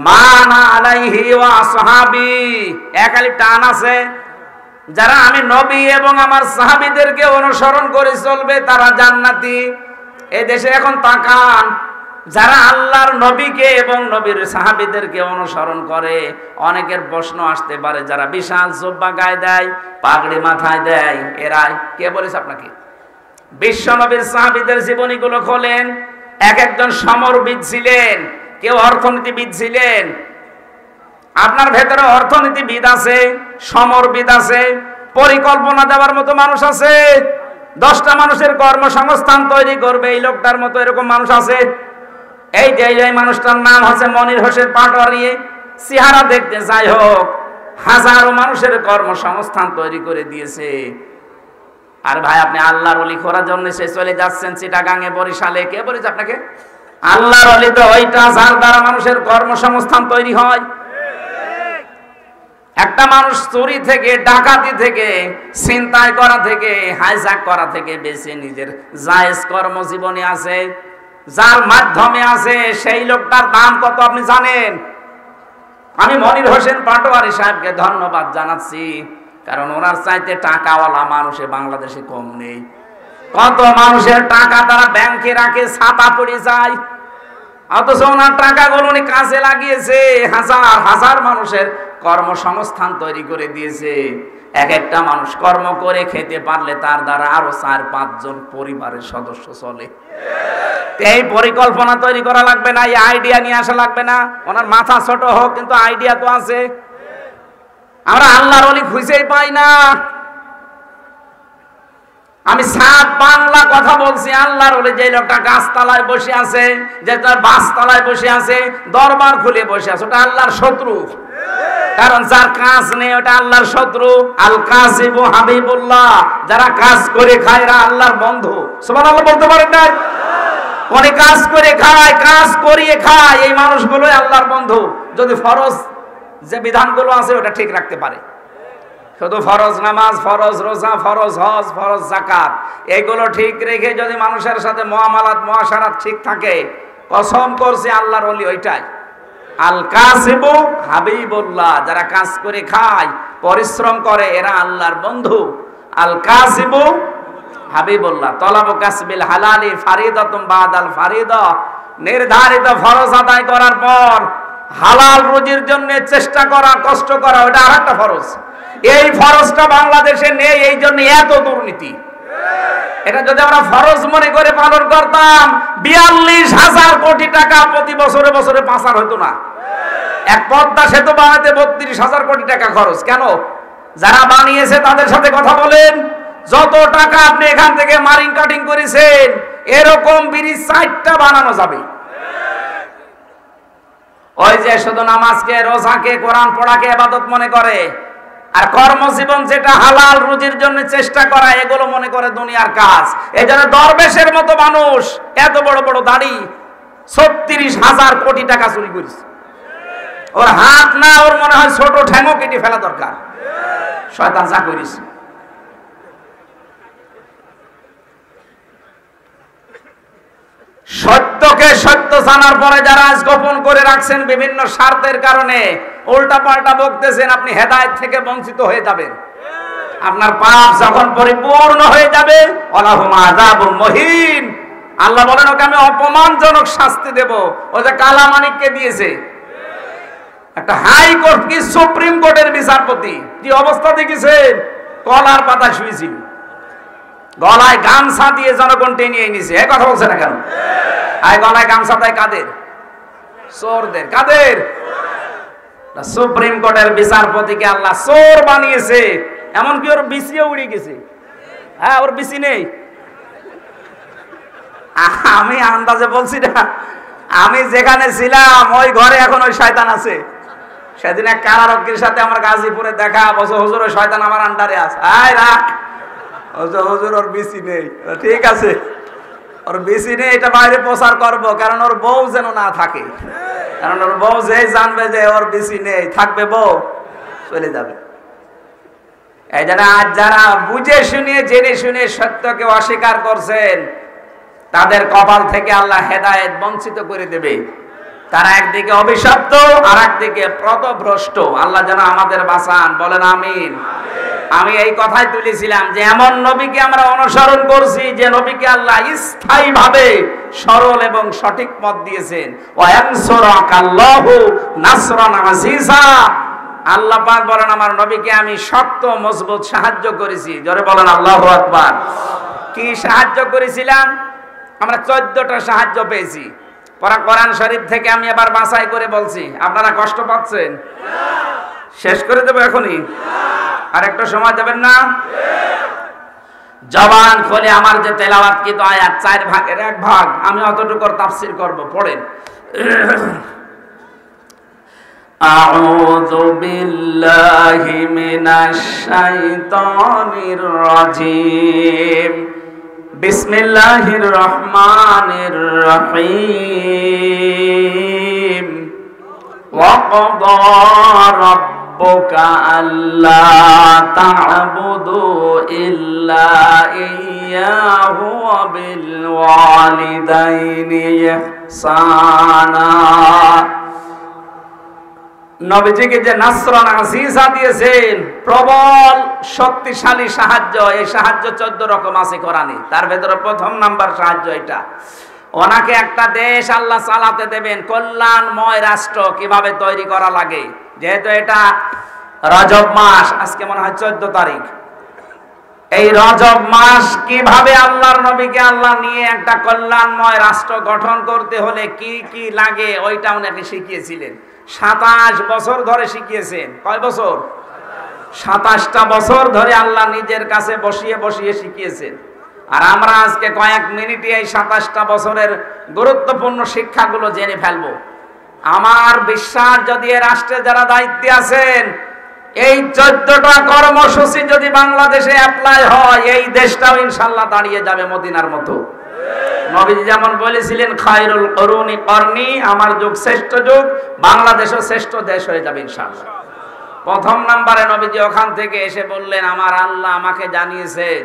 A: মানা আলাইহি ওয়া আসহাবি, একালি টান আছে। যারা আমি নবী এবং আমার সাহাবীদেরকে অনুসরণ করে চলবে তারা জান্নাতি। এই দেশে এখন তাকান, যারা আল্লাহর নবীকে এবং নবীর সাহাবীদেরকে অনুসরণ করে, অনেকের প্রশ্ন আসতে পারে যারা বিশাল জুব্বা গায়ে দেয়, পাগড়ি মাথায় দেয়, এরাই কে বলেছে আপনাকে? বিশ্ব নবীর সাহাবীদের জীবনীগুলো খোলেন। এক একজন সমরবিদ ছিলেন, কেউ অর্থনীতিবিদ ছিলেন। আপনার ভেতরে অর্থনীতিবিদ আছে, সমরবিদ আছে, পরিকল্পনা দেওয়ার মতো মানুষ আছে, 10টা মানুষের কর্মসংস্থান তৈরি করবে এই লোকটার মতো এরকম মানুষ আছে। এই যে মানুষটার নাম হচ্ছে মনির হোসেন পাটোয়ারি। চেহারা দেখতে যাই হোক, হাজারো মানুষের কর্মসংস্থান তৈরি করে দিয়েছে। আর ভাই আপনি আল্লাহর ওলি করার জন্য সে চলে যাচ্ছেন চিটাগাঙে, বরিশালে। কে বলেছে আপনাকে? আল্লাহর ওলি তো ওইটা যার দ্বারা মানুষের কর্মসংস্থান তৈরি হয়। একটা মানুষ চুরি থেকে, ডাকাতি থেকে, ছিনতাই করা থেকে, হাইজ্যাক করা থেকে বেঁচে নিজের জায়েজ কর্মজীবনে আছে, যার মাধ্যমে আছে, সেই লোকটার দাম কত আপনি জানেন? আমি মনির হোসেন পাটোয়ারি সাহেবকে ধন্যবাদ জানাচ্ছি, কারণ ওনার চাইতে টাকাওয়ালা মানুষে বাংলাদেশে কম নেই। কত মানুষের টাকা তারা ব্যাংকে রাখে, ছাতা পড়ে যায়, অথচ ওনার টাকাগুলো উনি কাজে লাগিয়েছে, হাজার হাজার মানুষের কর্মসংস্থান তৈরি করে দিয়েছে। এক একটা মানুষ কর্ম করে খেতে পারলে তার দ্বারা আরো 4-5 জন পরিবারের সদস্য চলে। এই পরিকল্পনা তৈরি করা লাগবে না, এই আইডিয়া নিয়ে আসা লাগবে না। ওনার মাথা ছোট হোক কিন্তু আইডিয়া তো আছে। আমরা আল্লাহর ওলি খুঁজেই পাই না। আমি সাত বাংলা কথা বলছি। আল্লাহর ওলি যে লোকটা গাছতলায় বসে আছে, যে তার বাসতলায় বসে আছে, দরবার খুলে বসে আছে, ওটা আল্লাহর শত্রু। কারণ যার কাজ নেই ওটা আল্লাহর শত্রু। আল কাসিবু হাবিবুল্লাহ, যারা কাজ করে খায় এরা আল্লাহর বন্ধু। সুবহানাল্লাহ বলতে পারেন না? অনেক কাজ করে খায়, কাজ করিয়ে খায়, এই মানুষগুলোই আল্লাহর বন্ধু। যদি ফরজ যে বিধানগুলো আছে ওটা ঠিক রাখতে পারে, শুধু ফরজ নামাজ, ফরজ রোজা, ফরজ হজ, ফরজ যাকাত এগুলো ঠিক রেখে যদি মানুষের সাথে মুআমালাত মুআশারাত ঠিক থাকে, কসম করছি আল্লাহর ওলি ওইটাই। আল কাসিবু হাবিবুল্লাহ, যারা কাজ করে খায়, পরিশ্রম করে, এরা আল্লাহর বন্ধু। আল কাসিবু হাবিবুল্লাহ। তলাবু কাসবিল হালালি ফারিদাতুম বাদাল ফারিদা, নির্ধারিত ফরজ আদায় করার পর হালাল রুজির জন্য চেষ্টা করা, কষ্ট করা, ওটা আরেকটা ফরজ। এই ফরজটা বাংলাদেশে নেই, এই জন্য এত দুর্নীতি। এটা যদি আমরা ফরজ মনে করে পালন করতাম, 42,000 কোটি টাকা প্রতি বছরে বছরে পাচার হতো না। এক পদ্মা সেতু বানাতে 32,000 কোটি টাকা খরচ। কেন? যারা বানিয়েছে তাদের সাথে কথা বলেন, যত টাকা আপনি এখান থেকে মারিং কাটিং করেছেন এরকম ব্রিজ 4টা বানানো যাবে। ওই যে শুধু নামাজকে, রোজাকে, কোরআন পড়াকে ইবাদত মনে করে, আর কর্মজীবন যেটা হালাল রুজির জন্য চেষ্টা করা, এগুলো মনে করে দুনিয়ার কাজ। এই জন্য দরবেশের মতো মানুষ এত বড় বড় দাড়ি 36,000 কোটি টাকা চুরি করেছে। ওর হাত না, ওর মনে হয় ছোট ঠ্যাঙও কেটে ফেলা দরকার। শয়তান যা করেছে। সত্যকে সত্য জানার পরে যারা আজ গোপন করে রাখছেন বিভিন্ন স্বার্থের কারণে, উল্টা পাল্টা বকতেছেন, আপনি হেদায়েত থেকে বঞ্চিত হয়ে যাবেন। আপনার পাপ যখন পরিপূর্ণ হয়ে যাবে, ওয়ালাহুম আযাবুম মুহিন, আল্লাহ বলেন ওকে আমি অপমানজনক শাস্তি দেব। ও যে কালা মানিককে দিয়েছে, একটা হাইকোর্ট কি সুপ্রিম কোর্টের বিচারপতি, কি অবস্থা দেখেছেন? কলার পাতা শুয়েছিল, গলায় গামছা দিয়ে জনগণ টেনে নিয়েছে। এ কথা বলছে না কেন? আর গলায় গামছা দেয় কাদের? চোরদের। কাদের? সুপ্রিম কোর্টের বিচারপতিকে আল্লাহ চোর বানিয়েছে। এমনকি ওর বিসিও উড়ে গেছে। হ্যাঁ, ওর বিসি নেই। আমি আন্দাজে বলছি না, আমি যেখানে ছিলাম ওই ঘরে এখন ওই শয়তান আছে। সেদিন এক কারারক্ষীর সাথে আমার গাজীপুরে দেখা, বছর হুজুর ওই শয়তান আমার আন্ডারে আছে। আয় রাখ হুজুর, ওর বিসি নেই। ঠিক আছে, ওর বিসি নেই, এটা বাইরে প্রচার করবো, কারণ ওর বউ যেন না থাকে। কারণ ওর বউ যে জানবে যে ওর বিসি নেই, থাকবে বউ, চলে যাবে। এই জন্য আজ যারা বুঝে শুনে জেনে শুনে সত্যকে অস্বীকার করছেন, তাদের কপাল থেকে আল্লাহ হেদায়েত বঞ্চিত করে দেবে। তারা একদিকে অভিশপ্ত, আর একদিকে পথভ্রষ্ট। আল্লাহ যেন আমাদের বাঁচান, বলেন আমিন। আমি এই কথাই তুলেছিলাম যে এমন নবীকে আমরা অনুসরণ করছি যে নবীকে আল্লাহ স্থায়ী ভাবে সরল এবং সঠিক পথ দিয়েছেন। ওয়ায়ানসুরাকাল্লাহু নাসরান আজিজা, আল্লাহ পাক বলেন আমার নবীকে আমি শক্ত মজবুত সাহায্য করেছি। জোরে বলেন আল্লাহু আকবার। কি সাহায্য করেছিলাম? আমরা 14টা সাহায্য পেয়েছি। কোরআন শরীফ থেকে আমি এবার বাছাই করে বলছি। আপনারা কষ্ট পাচ্ছেন? শেষ করে দেবো এখনই? আর একটা সময় দেবেন না? জবান খুলে আমার যে তেলাওয়াতকৃত আয়াত 4 ভাগের 1 ভাগ আমি অতটুকুর তাফসীর করব। পড়েন। আউযু বিল্লাহি মিনাশ শাইতানির রাজীম। বিসমিল্লাহির রহমানির রহিম। ওয়া ক্বাদা রাব্বুকা আল্লা তা'বুদু ইল্লা ইয়্যাহু ওয়া বিল ওয়ালিদাইনি ইহসানা। নবীজিকে যে নাসরান আজিজা দিয়েছেন, প্রবল শক্তিশালী সাহায্য, এই সাহায্য 14 রকম আছে কোরআনে। তার ভেতরে প্রথম নাম্বার সাহায্য এটা। ওনাকে একটা দেশ আল্লাহ চালাতে দেবেন, কল্যাণময় রাষ্ট্র কিভাবে তৈরি করা লাগে। যেহেতু এটা রজব মাস, আজকে মনে হয় 14 তারিখ, এই রজব মাস কিভাবে আল্লাহর নবীকে আল্লাহ নিয়ে একটা কল্যাণময় রাষ্ট্র গঠন করতে হলে কি কি লাগে ওইটা উনাকে শিখিয়েছিলেন। 27 বছর ধরে শিখিয়েছেন। কয় বছর? 27টা বছর ধরে আল্লাহ নিজের কাছে বসিয়ে বসিয়ে শিখিয়েছেন। আর আমরা আজকে কয়েক মিনিটে এই 27টা বছরের গুরুত্বপূর্ণ শিক্ষাগুলো জেনে ফেলবো। আমার বিশ্বাস যদি এ রাষ্ট্রে যারা দায়িত্বে আছেন, এই 14টা কর্মসূচি যদি বাংলাদেশে অ্যাপ্লাই হয়, এই দেশটাও ইনশাআল্লাহ দাঁড়িয়ে যাবে মদিনার মতো। নবীজি যেমন বলেছিলেন খায়রুল কুরুনি করনি, আমার যুগ শ্রেষ্ঠ যুগ, বাংলাদেশও শ্রেষ্ঠ দেশ হয়ে যাবে ইনশাআল্লাহ। প্রথম নম্বরে নবীজি ওখান থেকে এসে বললেন আমার আল্লাহ আমাকে জানিয়েছেন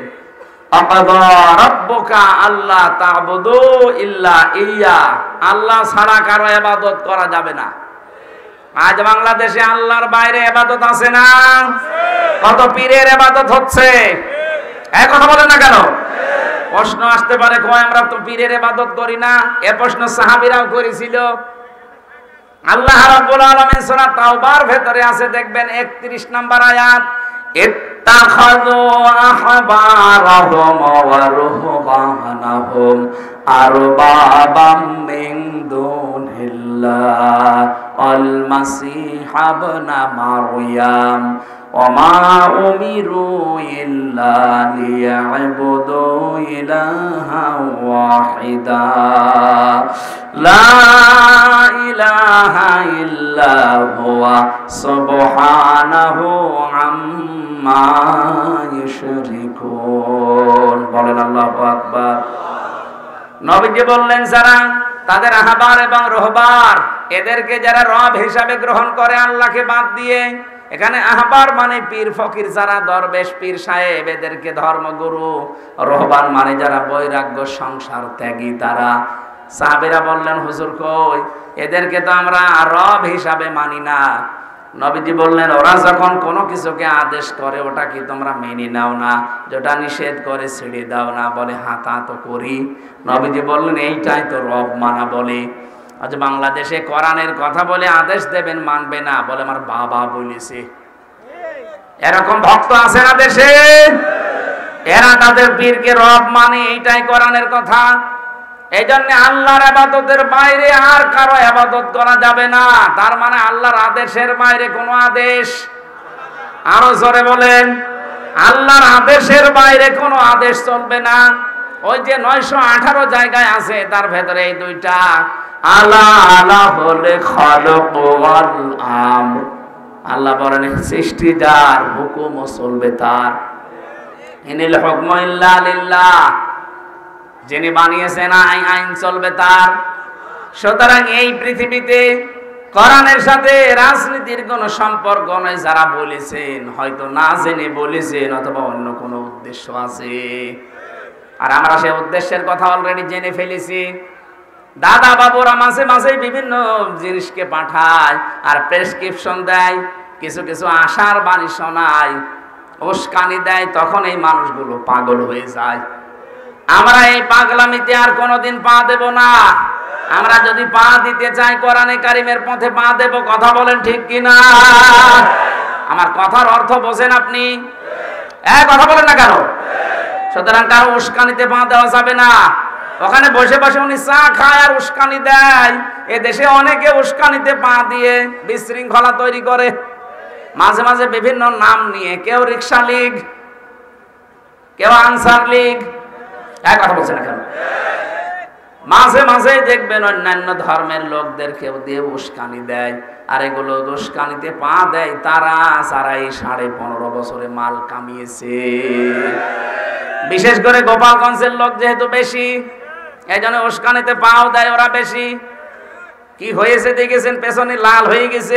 A: আকাদা রাব্বুকা আল্লা তা'বুদু ইল্লা ইয়্যা, আল্লাহ ছাড়া কারো ইবাদত করা যাবে না। আজ বাংলাদেশে আল্লাহর বাইরে ইবাদত আছে না? কত পীরের ইবাদত হচ্ছে। এই কথা বলেন না কেন? প্রশ্ন আসতে পারে, কয় আমরা তো পীরের ইবাদত করি না। এই প্রশ্ন সাহাবীরাও করেছিল। আল্লাহ রাব্বুল আলামিন সূরা তাওবার ভেতরে আছে, দেখবেন 31 নম্বর আয়াত, ইত্তাখাযু আহবারাহুম ওয়া রুহবানাহুম আরবাবাম মিন দুনিল্লাহ ওয়াল মাসিহ ইবনে মারইয়াম ওমা উমিরু ইল্লা লিয়াবুদু ইলাহা ওয়াহিদা লা ইলাহা ইল্লা হুয়া সুবহানাহু আম্মা ইউশরিকুন। বলেন আল্লাহু আকবার। নবীজি বললেন যারা তাদের আহবার এবং রহবার এদেরকে যারা রব হিসাবে গ্রহণ করে আল্লাহকে বাদ দিয়ে, এখানে আহবার মানে পীর ফকির, যারা দরবেশ পীর সাহেব এদেরকে ধর্মগুরু, রহবান মানে যারা বৈরাগ্য সংসার ত্যাগী তারা। সাহাবীরা বললেন হুজুর কই, এদেরকে তো আমরা রব হিসাবে মানি না। নবীজি বললেন ওরা যখন কোনো কিছুকে আদেশ করে ওটা কি তোমরা মেনে নাও না, যেটা নিষেধ করে ছেড়ে দাও না? বলে হ্যাঁ তা তো করি। নবীজি বললেন এইটাই তো রব মানা বলে। আজ বাংলাদেশে কোরআনের কথা বলে আদেশ দেবেন মানবে না, বলে আমার বাবা বলেছে। এরকম ভক্ত আছে না দেশে? এরা তাদের পীরকে রব মানে, এইটাই কোরআনের কথা। এই জন্য আল্লাহর ইবাদতের বাইরে আর কারো ইবাদত করা যাবে না। তার মানে আল্লাহর আদেশের বাইরে কোনো আদেশ, আরো জোরে বলেন, আল্লাহর আদেশের বাইরে কোনো আদেশ চলবে না। ওই যে 918 জায়গায় আছে তার ভেতরে এই দুইটা আলা আলা হলে খালক ওয়াল আমর। আল্লাহ বলেন সৃষ্টি যার, হুকুমও চলবে তার। ইনিল হুকমু ইল্লা লিল্লাহ, যিনি বানিয়েছেন আইন চলবে তার। সুতরাং এই পৃথিবীতে কোরআনের সাথে রাজনীতির কোনো সম্পর্ক নয়। যারা বলেছেন হয়তো না জেনে বলেছেন, অথবা অন্য কোনো উদ্দেশ্য আছে। আর আমরা সেই উদ্দেশ্যের কথা অলরেডি জেনে ফেলেছি। দাদা বাবুরা মাঝে মাঝে বিভিন্ন জিনিসকে পাঠায় আর প্রেসক্রিপশন দেয়, কিছু কিছু আশার বাণী শোনায়, উস্কানি দেয়, তখন এই মানুষগুলো পাগল হয়ে যায়। আমরা এই পাগলামিতে আর কোনোদিন পা দেব না। আমরা যদি পা দিতে চাই কোরআনে কারিমের পথে পা দেব। কথা বলেন ঠিক কিনা? আমার কথার অর্থ বোঝেন আপনি? কথা বলেন না কেন? সুতরাং কারো উস্কানিতে পা দেওয়া যাবে না। ওখানে বসে বসে উনি চা খায় আর উস্কানি দেয়। এ দেশে অনেকে উস্কানিতে পা দিয়ে বিশৃঙ্খলা তৈরি করে, মাঝে মাঝে বিভিন্ন নাম নিয়ে, কেউ রিক্সা লীগ, কেউ আনসার লীগ। কথা বলছে না কেন? মাঝে মাঝে দেখবেন অন্যান্য ধর্মের লোকদের কেউ দিয়ে উস্কানি দেয়। আর এগুলো উস্কানিতে পা দেয় তারা, যারা এই 15.5 বছরে মাল কামিয়েছে। বিশেষ করে গোপালগঞ্জের লোক যেহেতু বেশি, এই জন্য উস্কানিতে পাও দেয় ওরা বেশি। কি হয়েছে দেখেছেন? পেছনে লাল হয়ে গেছে।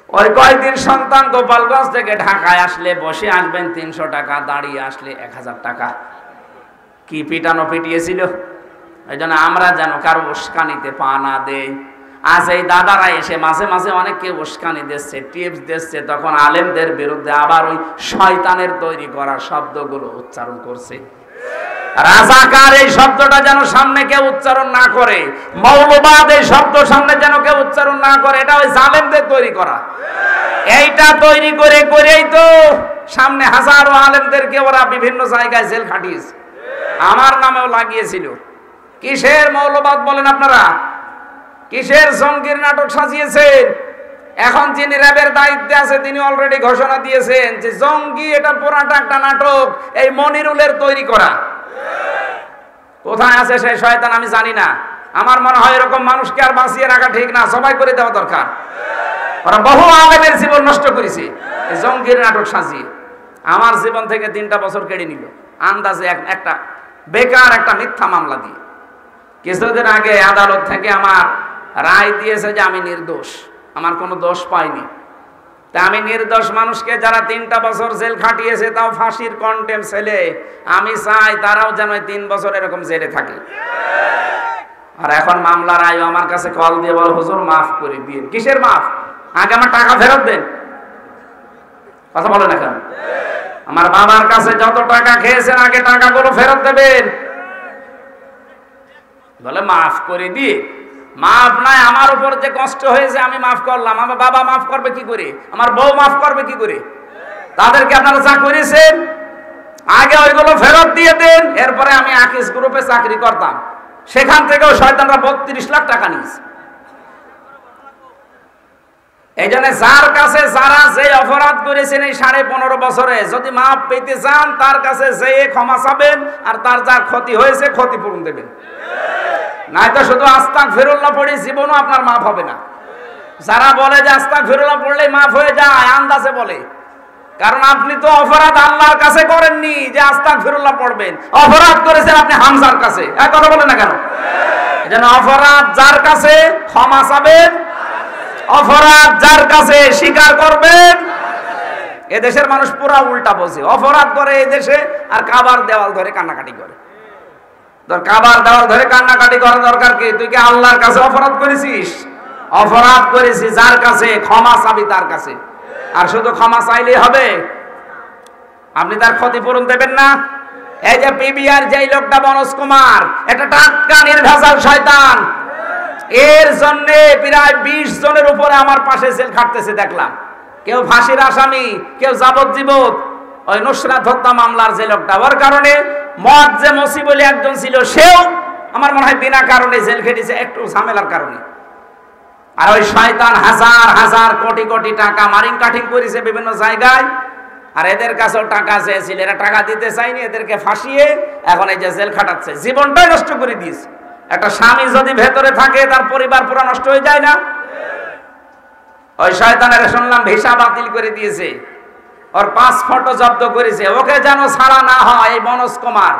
A: ওই কয়েকদিন সন্তান গোপালগঞ্জ থেকে ঢাকায় আসলে বসে আসবেন 300 টাকা, দাঁড়িয়ে আসলে 1000 টাকা। কি পিটানো পিটিয়েছিল। এই জন্য আমরা যেন কারো উস্কানিতে পা না দেই। আজ এই দাদারা এসে মাঝে মাঝে অনেককে উস্কানি দিচ্ছে, টিপস দিচ্ছে, তখন আলেমদের বিরুদ্ধে আবার ওই শয়তানের তৈরি করা শব্দগুলো উচ্চারণ করছে। রাজাকার এই শব্দটা যেন সামনে কেউ উচ্চারণ না করে, মৌলবাদ এই শব্দ সামনে যেন কেউ উচ্চারণ না করে। এটা ওই জালেমদের তৈরি করা। এইটা তৈরি করে করেই তো সামনে হাজারো আলেমদেরকে ওরা বিভিন্ন জায়গায় জেল খাটিয়েছে। আমার নামেও লাগিয়েছিল। কিসের মৌলবাদ বলেন আপনারা? কিসের জঙ্গির নাটক সাজিয়েছেন? এখন যিনি র্যাবের দায়িত্বে আছে তিনি অলরেডি ঘোষণা দিয়েছেন যে জঙ্গি এটা পুরাটা একটা নাটক, এই মনিরুলের তৈরি করা। কোথায় আছে সেই শয়তান আমি জানি না। আমার মনে হয় এরকম মানুষকে আর বাঁচিয়ে রাখা ঠিক না, সবাই করে দেওয়া দরকার। ওরা বহু আলেমের জীবন নষ্ট করেছে এই জঙ্গির নাটক সাজিয়ে। আমার জীবন থেকে 3টা বছর কেড়ে নিল আন্দাজে একটা বেকার একটা মিথ্যা মামলা দিয়ে। কিছুদিন আগে আদালত থেকে আমার রায় দিয়েছে যে আমি নির্দোষ, আমার কোনো দোষ পাইনি। তা আমি নির্দোষ মানুষকে যারা 3টা বছর জেল খাটিয়েছে, তাও ফাঁসির কন্টেম ছেলে, আমি চাই তারাও যেন 3 বছর এরকম জেলে থাকে। আর এখন মামলার রায় আমার কাছে কল দিয়ে বল হুজুর মাফ করে দিন। কিসের মাফ? আগে আমার টাকা ফেরত দেন। কথা বলে না কেন? আমার বাবার কাছে যত টাকা খেয়েছেন আগে টাকাগুলো ফেরত দেবেন। বলে মাফ করে দিয়ে, মাফ নাই, আমার উপর যে কষ্ট হয়েছে আমি মাফ করলাম, আমার বাবা মাফ করবে কি করে, আমার বউ মাফ করবে কি করে? তাদেরকে আপনারা যা করেছেন আগে ওইগুলো ফেরত দিয়ে দেন। এরপরে আমি আকিস গ্রুপে চাকরি করতাম, সেখান থেকেও শয়তানরা 32 লাখ টাকা নিয়েছে। এই জন্য যার কাছে যারা যে অপরাধ করেছেন এই 15.5 বছরে, যদি মাপ পেতে চান তার কাছে যে ক্ষমা চাবেন, আর তার যা ক্ষতি হয়েছে ক্ষতিপূরণ দেবেন। নাই তো শুধু আস্তাগফিরুল্লাহ পড়ে জীবনও আপনার মাফ হবে না। যারা বলে যে আস্তাগফিরুল্লাহ পড়লেই মাফ হয়ে যায়, আন্দাজে বলে। কারণ আপনি তো অপরাধ আল্লাহর কাছে করেননি যে আস্তাগফিরুল্লাহ পড়বেন, অপরাধ করেছেন আপনি হামজার কাছে। এক কথা বলে না কেন? এজন্য অপরাধ যার কাছে ক্ষমা চাবেন, অপরাধ যার কাছে স্বীকার করবেন। এদেশের মানুষ পুরা উল্টা বোঝে, অপরাধ করে এদেশে আর কাবার দেওয়াল ধরে কান্নাকাটি করে। তোর কাবার দেওয়াল ধরে কান্নাকাটি করার দরকার কি? তুই কি আল্লাহর কাছে অপরাধ করেছিস? অপরাধ করেছিস যার কাছে, ক্ষমা চাবি তার কাছে। আর শুধু ক্ষমা চাইলেই হবে? আপনি তার ক্ষতিপূরণ দেবেন না? এই যে পিবিআর যেই লোকটা মনোজ কুমার, এটা টাটকা নির্ভেজাল শয়তান। এর জন্য প্রায় 20 জনের উপরে আমার পাশে জেল খাটতেছে দেখলাম। কেউ ফাঁসির আসামি, কেউ যাবজ্জীবন। ওই নুসরাত হত্যা মামলার যে লোকটা, ওর কারণে মদ যে মসি বলে একজন ছিল, সেও আমার মনে হয় বিনা কারণে জেল খেটেছে, একটু ঝামেলার কারণে। আর ওই শয়তান হাজার হাজার কোটি কোটি টাকা মারিং কাঠিং করেছে বিভিন্ন জায়গায়। আর এদের কাছেও টাকা চেয়েছিল, এরা টাকা দিতে চায়নি, এদেরকে ফাঁসিয়ে এখন এই যে জেল খাটাচ্ছে, জীবনটাই নষ্ট করে দিয়েছে। একটা স্বামী যদি ভেতরে থাকে তার পরিবার পুরো নষ্ট হয়ে যায় না? ওই শয়তানের শুনলাম ভিসা বাতিল করে দিয়েছে, ওর পাসপোর্টও জব্দ করেছে। ওকে যেন ছাড়া না হয় এই মনোজ কুমার।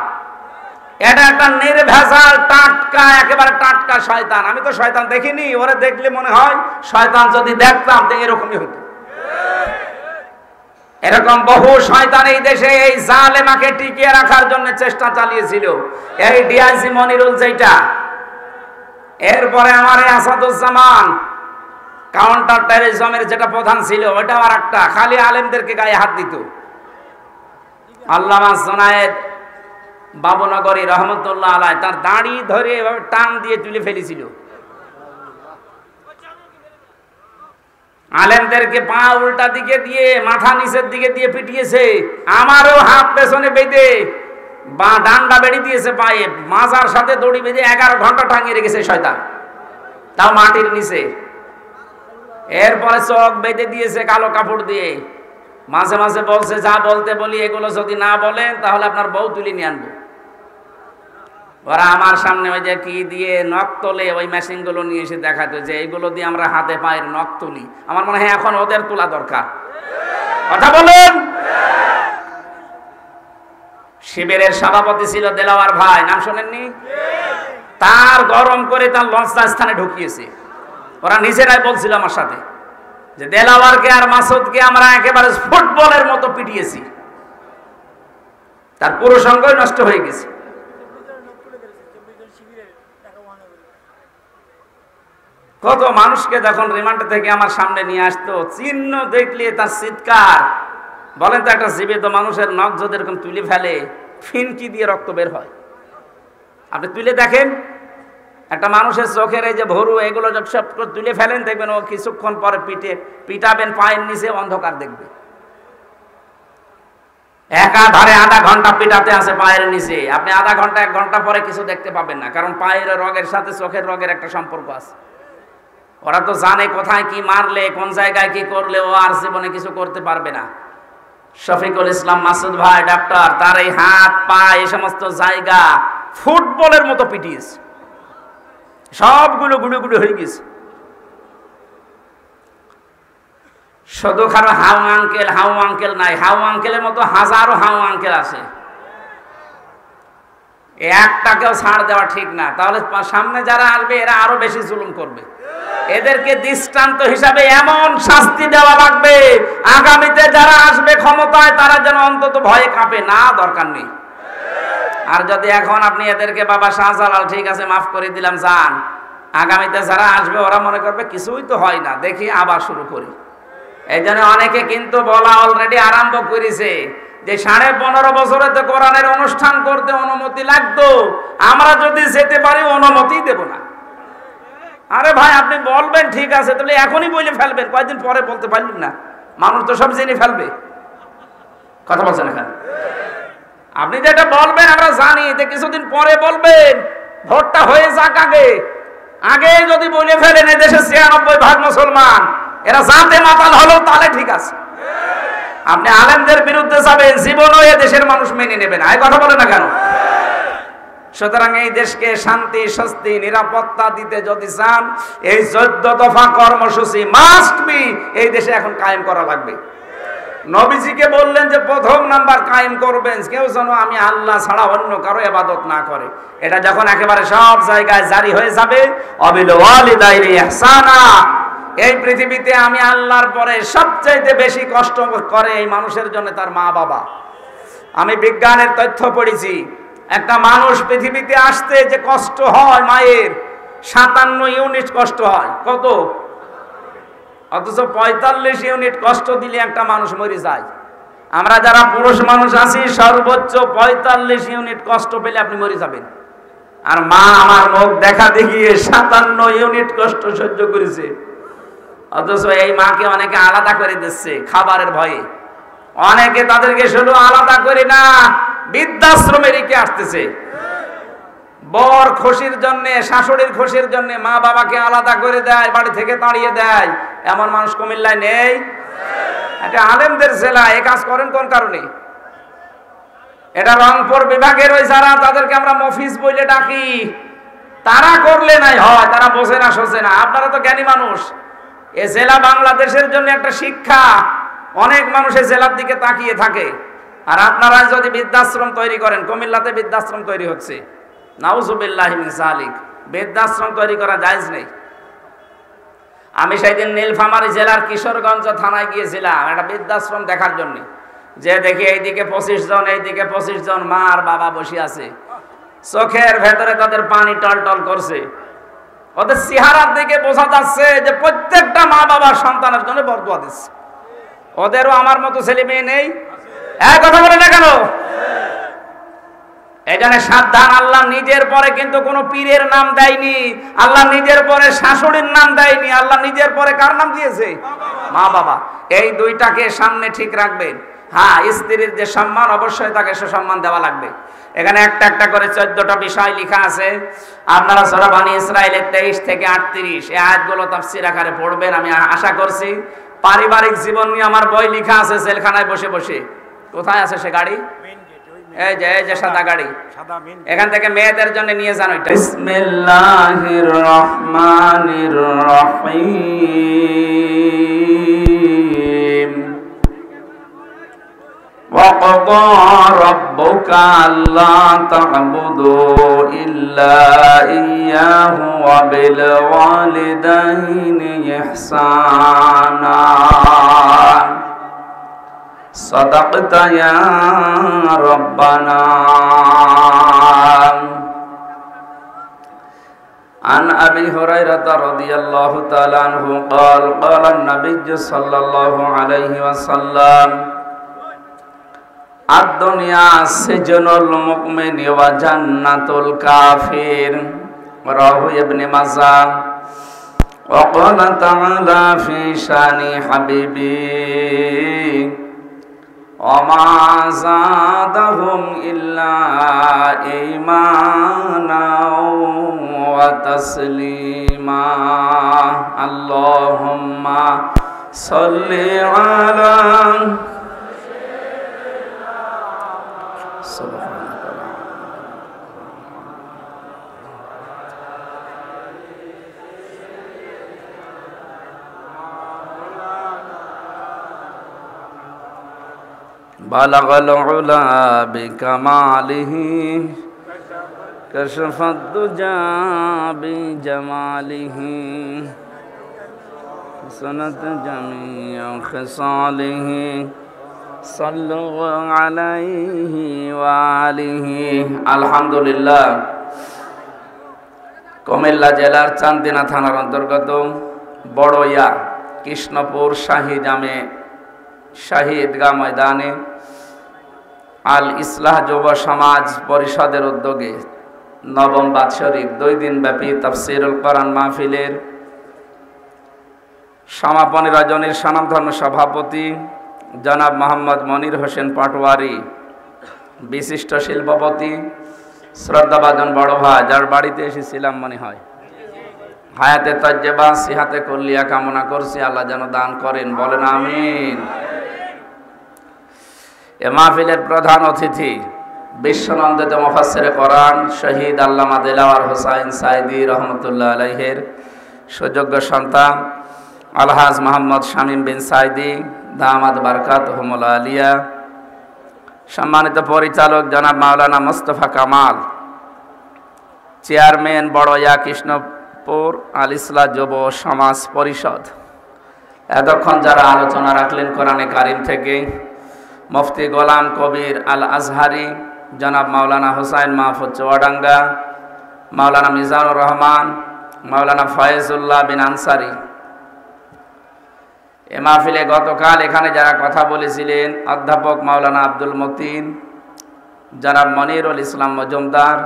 A: এটা একটা নির্ভেজাল টাটকা, একেবারে টাটকা শয়তান। আমি তো শয়তান দেখিনি, ওরে দেখলে মনে হয় শয়তান যদি দেখতাম তো এরকমই হতো। এরকম বহু শয়তান এই দেশে এই জালেমাকে টিকিয়ে রাখার জন্য চেষ্টা চালিয়েছিল। এই ডিআইজি মনিরুল যেটা, এরপরে আমার এই আসাদুজ্জামান কাউন্টার টেররিজমের যেটা প্রধান ছিল, ওটা আর একটা, খালি আলেমদেরকে গায়ে হাত দিত। আল্লামা জুনায়েদ বাবুনগরী রহমতুল্লাহ আলাইহি তার দাড়ি ধরে এভাবে টান দিয়ে তুলে ফেলেছিল। আলেমদেরকে পা উল্টা দিকে দিয়ে মাথা নিচের দিকে দিয়ে পিটিয়েছে। আমারও হাত পেছনে বেঁধে বা ডান্ডা বেড়ে দিয়েছে পায়ে, মাজার সাথে দড়ি বেঁধে 11 ঘন্টা টাঙিয়ে রেখেছে শয়তান, তাও মাটির নিচে। এরপরে চোখ বেঁধে দিয়েছে কালো কাপড় দিয়ে। মাঝে মাঝে বলছে, যা বলতে বলি এগুলো যদি না বলেন তাহলে আপনার বউ তুলে নিয়ে আনবো। ওরা আমার সামনে ওই যে কি দিয়ে নখ তোলে, ওই মেশিন গুলো নিয়ে এসে দেখাতো যে এইগুলো দিয়ে আমরা হাতে পায়ের নখ তুলি। আমার মনে হয় এখন ওদের তোলা দরকার। কথা বলেন। শিবিরের সভাপতি ছিল দেলাওয়ার ভাই, নাম শোনেননি? তার গরম করে তার লজ্জাস্থানে ঢুকিয়েছে। ওরা নিজেরাই বলছিল আমার সাথে যে দেলাওয়ারকে আর মাসুদকে আমরা একেবারে ফুটবলের মতো পিটিয়েছি, তার পুরো সঙ্গই নষ্ট হয়ে গেছে। কত মানুষকে যখন রিমান্ড থেকে আমার সামনে নিয়ে আসতো, চিহ্ন দেখলে তার চিৎকার। বলেন তো, একটা জীবিত মানুষের নখ যদি এরকম তুলে ফেলে, ফিনকি দিয়ে রক্ত বের হয়। আপনি তুলে দেখেন, একটা মানুষের চোখের এই যে ভরু, এগুলো সব তুলে ফেলেন, দেখবেন ও কিছুক্ষণ পরে পিটাবেন পায়ের নিচে, অন্ধকার দেখবে। একাধারে আধা ঘন্টা পিটাতে আছে পায়ের নিচে, আপনি আধা ঘন্টা 1 ঘন্টা পরে কিছু দেখতে পাবেন না, কারণ পায়ের রগের সাথে চোখের রগের একটা সম্পর্ক আছে। ওরা তো জানে কোথায় কি মারলে, কোন জায়গায় কি করলে ও আর জীবনে কিছু করতে পারবে না। শফিকুল ইসলাম মাসুদ ভাই ডাক্তার, তার এই হাত পা এই সমস্ত জায়গা ফুটবলের মতো পিটিয়েছে, সবগুলো গুঁড়ো গুঁড়ো হয়ে গেছে। শুধু খারাপ হাউ আঙ্কেল নাই, হাউ আঙ্কেলের মতো হাজারো হাউ আঙ্কেল আছে। একটাকেও ছাড় দেওয়া ঠিক না, তাহলে সামনে যারা আসবে এরা আরো বেশি জুলুম করবে। এদেরকে দৃষ্টান্ত হিসাবে এমন শাস্তি দেওয়া লাগবে, আগামীতে যারা আসবে ক্ষমতায় তারা যেন অন্তত ভয়ে কাঁপে না, দরকার নেই। আর যদি এখন আপনি এদেরকে বাবা শাহজালাল ঠিক আছে মাফ করে দিলাম যান, আগামীতে যারা আসবে ওরা মনে করবে কিছুই তো হয় না, দেখি আবার শুরু করি। এই জন্য অনেকে কিন্তু বলা অলরেডি আরম্ভ করেছে যে 15.5 বছরে তো কোরআনের অনুষ্ঠান করতে অনুমতি লাগতো, আমরা যদি যেতে পারি অনুমতি দেব না। আরে ভাই, আপনি বলবেন ঠিক আছে, তাহলে এখনই বলে ফেলবেন, কয়েকদিন পরে বলতে পারলেন না, মানুষ তো সব জেনে ফেলবে। কথা বলছেন এখানে? আপনি যেটা বলবেন আমরা জানি, যে কিছুদিন পরে বলবেন, ভোটটা হয়ে যাক আগে। আগে যদি বলে ফেলেন এদেশে 96% মুসলমান, এরা জাতে মাতাল হলো তাহলে ঠিক আছে। আপনি আলেমদের বিরুদ্ধে যাবেন, জীবনও এ দেশের মানুষ মেনে নেবে না। এই কথা বলে না কেন? সুতরাং এই দেশকে শান্তি, স্বস্তি, নিরাপত্তা দিতে যদি চান, এই 14 দফা কর্মসূচি মাস্ট বি এই দেশে এখন কায়েম করা লাগবে। নবীজিকে বললেন যে প্রথম নাম্বার কায়েম করবেন, কেউ যেন আমি আল্লাহ ছাড়া অন্য কারো ইবাদত না করে। এটা যখন একেবারে সব জায়গায় জারি হয়ে যাবে, অবিল ওয়ালিদাইনি ইহসানা, এই পৃথিবীতে আমি আল্লাহর পরে সবচাইতে বেশি কষ্ট করে এই মানুষের জন্য তার মা বাবা। আমি বিজ্ঞানের তথ্য পড়েছি, একটা মানুষ পৃথিবীতে আসতে যে কষ্ট হয় মায়ের 57 ইউনিট কষ্ট হয়। কত? অথচ 45 ইউনিট কষ্ট দিলে একটা মানুষ মরে যায়। আমরা যারা পুরুষ মানুষ আছি সর্বোচ্চ 45 ইউনিট কষ্ট পেলে আপনি মরে যাবেন। আর মা আমার মুখ দেখা দেখিয়ে 57 ইউনিট কষ্ট সহ্য করেছে। অথচ এই মাকে অনেকে আলাদা করে দিচ্ছে খাবারের ভয়ে। অনেকে তাদেরকে শুধু আলাদা করে না, বৃদ্ধাশ্রমে রেখে আসতেছে। বর খুশির জন্য, শাশুড়ির খুশির জন্য মা বাবাকে আলাদা করে দেয়, বাড়ি থেকে তাড়িয়ে দেয়। এমন মানুষ কুমিল্লায় নেই? এটা আলেমদের জেলা। এই কাজ করেন কোন কারণে? এটা রংপুর বিভাগের ওই যারা, তাদেরকে আমরা মফিজ বলে ডাকি, তারা করলে নাই হয়, তারা বোঝে না সোঝে না। আপনারা তো জ্ঞানী মানুষ। এ জেলা বাংলাদেশের জন্য একটা শিক্ষা। অনেক মানুষ এই জেলার দিকে তাকিয়ে থাকে। আর আপনারা যদি বৃদ্ধাশ্রম তৈরি করেন, কুমিল্লাতে বৃদ্ধাশ্রম তৈরি হচ্ছে, নাউজুবিল্লাহি মিন যালিক। বৃদ্ধাশ্রম তৈরি করা জায়েজ নেই। আমি সেদিন নীলফামারী জেলার কিশোরগঞ্জ থানায় গিয়েছিলাম একটা বৃদ্ধাশ্রম দেখার জন্য। যে দেখি এইদিকে 25 জন, এইদিকে 25 জন মা আর বাবা বসে আছে, চোখের ভেতরে তাদের পানি টলটল করছে। ওদের চেহারার দিকে বোঝা যাচ্ছে যে প্রত্যেকটা মা বাবার সন্তানের জন্য বরদোয়া দিচ্ছে। ওদেরও আমার মতো ছেলে মেয়ে নেই? এক কথা বলে না কেন? এখানে সাবধান, আল্লাহ নিজের পরে কিন্তু কোনো পীরের নাম দেয়নি, আল্লাহ নিজের পরে শাশুড়ির নাম দেয়নি, আল্লাহ নিজের পরে কার নাম দিয়েছে? মা বাবা। এই দুইটাকে সামনে ঠিক রাখবেন। হ্যাঁ, স্ত্রীর যে সম্মান, অবশ্যই তাকে সে সম্মান দেওয়া লাগবে। এখানে একটা একটা করে 14টা বিষয় লেখা আছে। আপনারা সূরা বনী ইসরাঈলের 23 থেকে 38 এই আয়াতগুলো তাফসীর আকারে পড়বেন। আমি আশা করছি পারিবারিক জীবন নিয়ে আমার বই লেখা আছে জেলখানায় বসে বসে। কোথায় আছে সে গাড়ি? এই যে সাদা গাড়ি, এখান থেকে মেয়েদের জন্য নিয়ে যান ওইটা। বিসমিল্লাহির রহমানির রহিম। وَقَضَى رَبُّكَ أَلَّا تَعْبُدُوا إِلَّا إِيَّاهُ وَبِالْوَالِدَيْنِ إِحْسَانًا صدقت يا ربنا عن أبي هريرة رضي الله تعالى عنه قال قال النبي صلى الله عليه وسلم الدنيا سجن المؤمن وجنة الكافر رواه ابن ماجه وقال تعالى في شان حبيبي وما زادهم إلا إيمانا وتسليما اللهم صل على بلغ العلا بكماله كشف الدجى بجماله حسنت جميع خصاله صلوا عليه وآله الحمد لله কুমিল্লা জেলার চান্দিনা থানার অন্তর্গত বড়ইয়া কৃষ্ণপুর শাহী জামে শাহী ঈদগাহ ময়দানে আল ইসলাহ যুব সমাজ পরিষদের উদ্যোগে নবম বাৎসরিক 2 দিন ব্যাপী তাফসীরুল কোরআন মাহফিলের সমাপনী রজনীর স্বনামধন্য সভাপতি জনাব মোহাম্মদ মনির হোসেন পাটোয়ারি, বিশিষ্ট শিল্পপতি, শ্রদ্ধাভাজন বড় ভাই, যার বাড়িতে এসেছিলাম মনে হয়, হায়াতে তাজ্জেবা সিহাতে কুল্লিয়া কামনা করছি, আল্লাহ যেন দান করেন, বলেন আমিন। এ মাহফিলের প্রধান অতিথি বিশ্বনন্দিত মুফাসসিরে কোরআন শহীদ আল্লামা দিলওয়ার হোসাইন সাইদি রহমতুল্লাহ আলাইহির সুযোগ্য সন্তান আলহাজ মোহাম্মদ শামীম বিন সাইদি দামাত বারকাতুহুমুল আলিয়া, সম্মানিত পরিচালক জনাব মাওলানা মোস্তফা কামাল, চেয়ারম্যান বড়ইয়া কৃষ্ণপুর আল ইসলাহ যুব সমাজ পরিষদ, এতক্ষণ যারা আলোচনা রাখলেন কোরআনে কারিম থেকে, মুফতি গোলাম কবির আল আজহারি, জনাব মাওলানা হোসাইন মাহফুজ চুয়াডাঙ্গা, মাওলানা মিজানুর রহমান, মাওলানা ফয়েজুল্লাহ বিন আনসারি। এ মাহফিলে গতকাল এখানে যারা কথা বলেছিলেন অধ্যাপক মাওলানা আব্দুল মতিন, জনাব মনিরুল ইসলাম মজুমদার,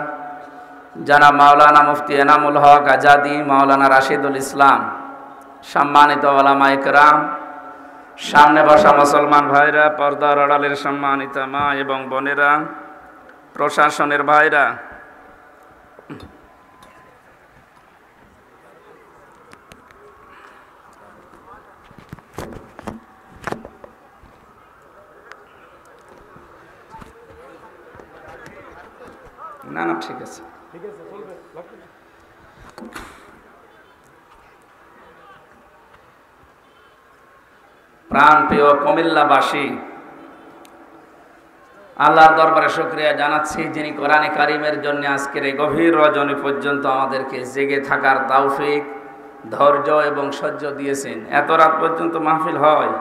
A: জনাব মাওলানা মুফতি এনামুল হক আজাদি, মাওলানা রাশিদুল ইসলাম, সম্মানিত ওলামা ইকরাম, সামনে বসা মুসলমান ভাইরা, পর্দার আড়ালের সম্মানিত মা এবং বোনেরা, প্রশাসনের ভাইরা, না না ঠিক আছে, প্রাণপ্রিয় কুমিল্লাবাসী, আল্লাহর দরবারে শুকরিয়া জানাচ্ছি যিনি কোরআনে কারিমের জন্য আজকের এই গভীর রজনী পর্যন্ত আমাদেরকে জেগে থাকার তৌফিক, ধৈর্য এবং সহ্য দিয়েছেন। এত রাত পর্যন্ত মাহফিল হয়,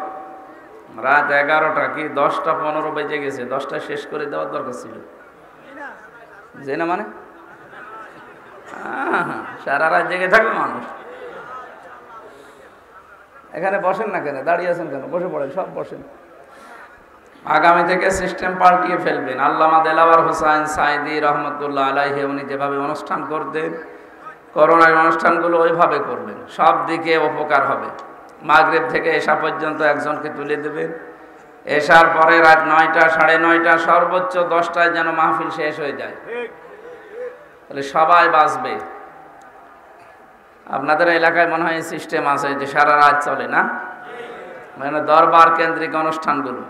A: রাত 11টা কি 10টা 15 বেজে গেছে, 10টা শেষ করে দেওয়ার দরকার ছিল, যে না মানে সারা রাত জেগে থাকবে মানুষ। এখানে বসেন না কেন, দাঁড়িয়ে আছেন কেন? বসে পড়েন, সব বসেন। আগামী থেকে সিস্টেম পাল্টিয়ে ফেলবেন। আল্লামা দিলওয়ার হোসাইন সাইদি রহমতুল্লাহ আলাইহি উনি যেভাবে অনুষ্ঠান করতেন, করোনার অনুষ্ঠানগুলো ওইভাবে করবেন, সব দিকে উপকার হবে। মাগরিব থেকে এশা পর্যন্ত একজনকে তুলে দেবেন, এশার পরে রাত 9টা 9:30 সর্বোচ্চ 10টায় যেন মাহফিল শেষ হয়ে যায়, তাহলে সবাই বাঁচবে। আপনাদের এলাকায় মনে হয় সিস্টেম আছে যে সারা রাত চলে না, মানে দরবার কেন্দ্রিক অনুষ্ঠানগুলো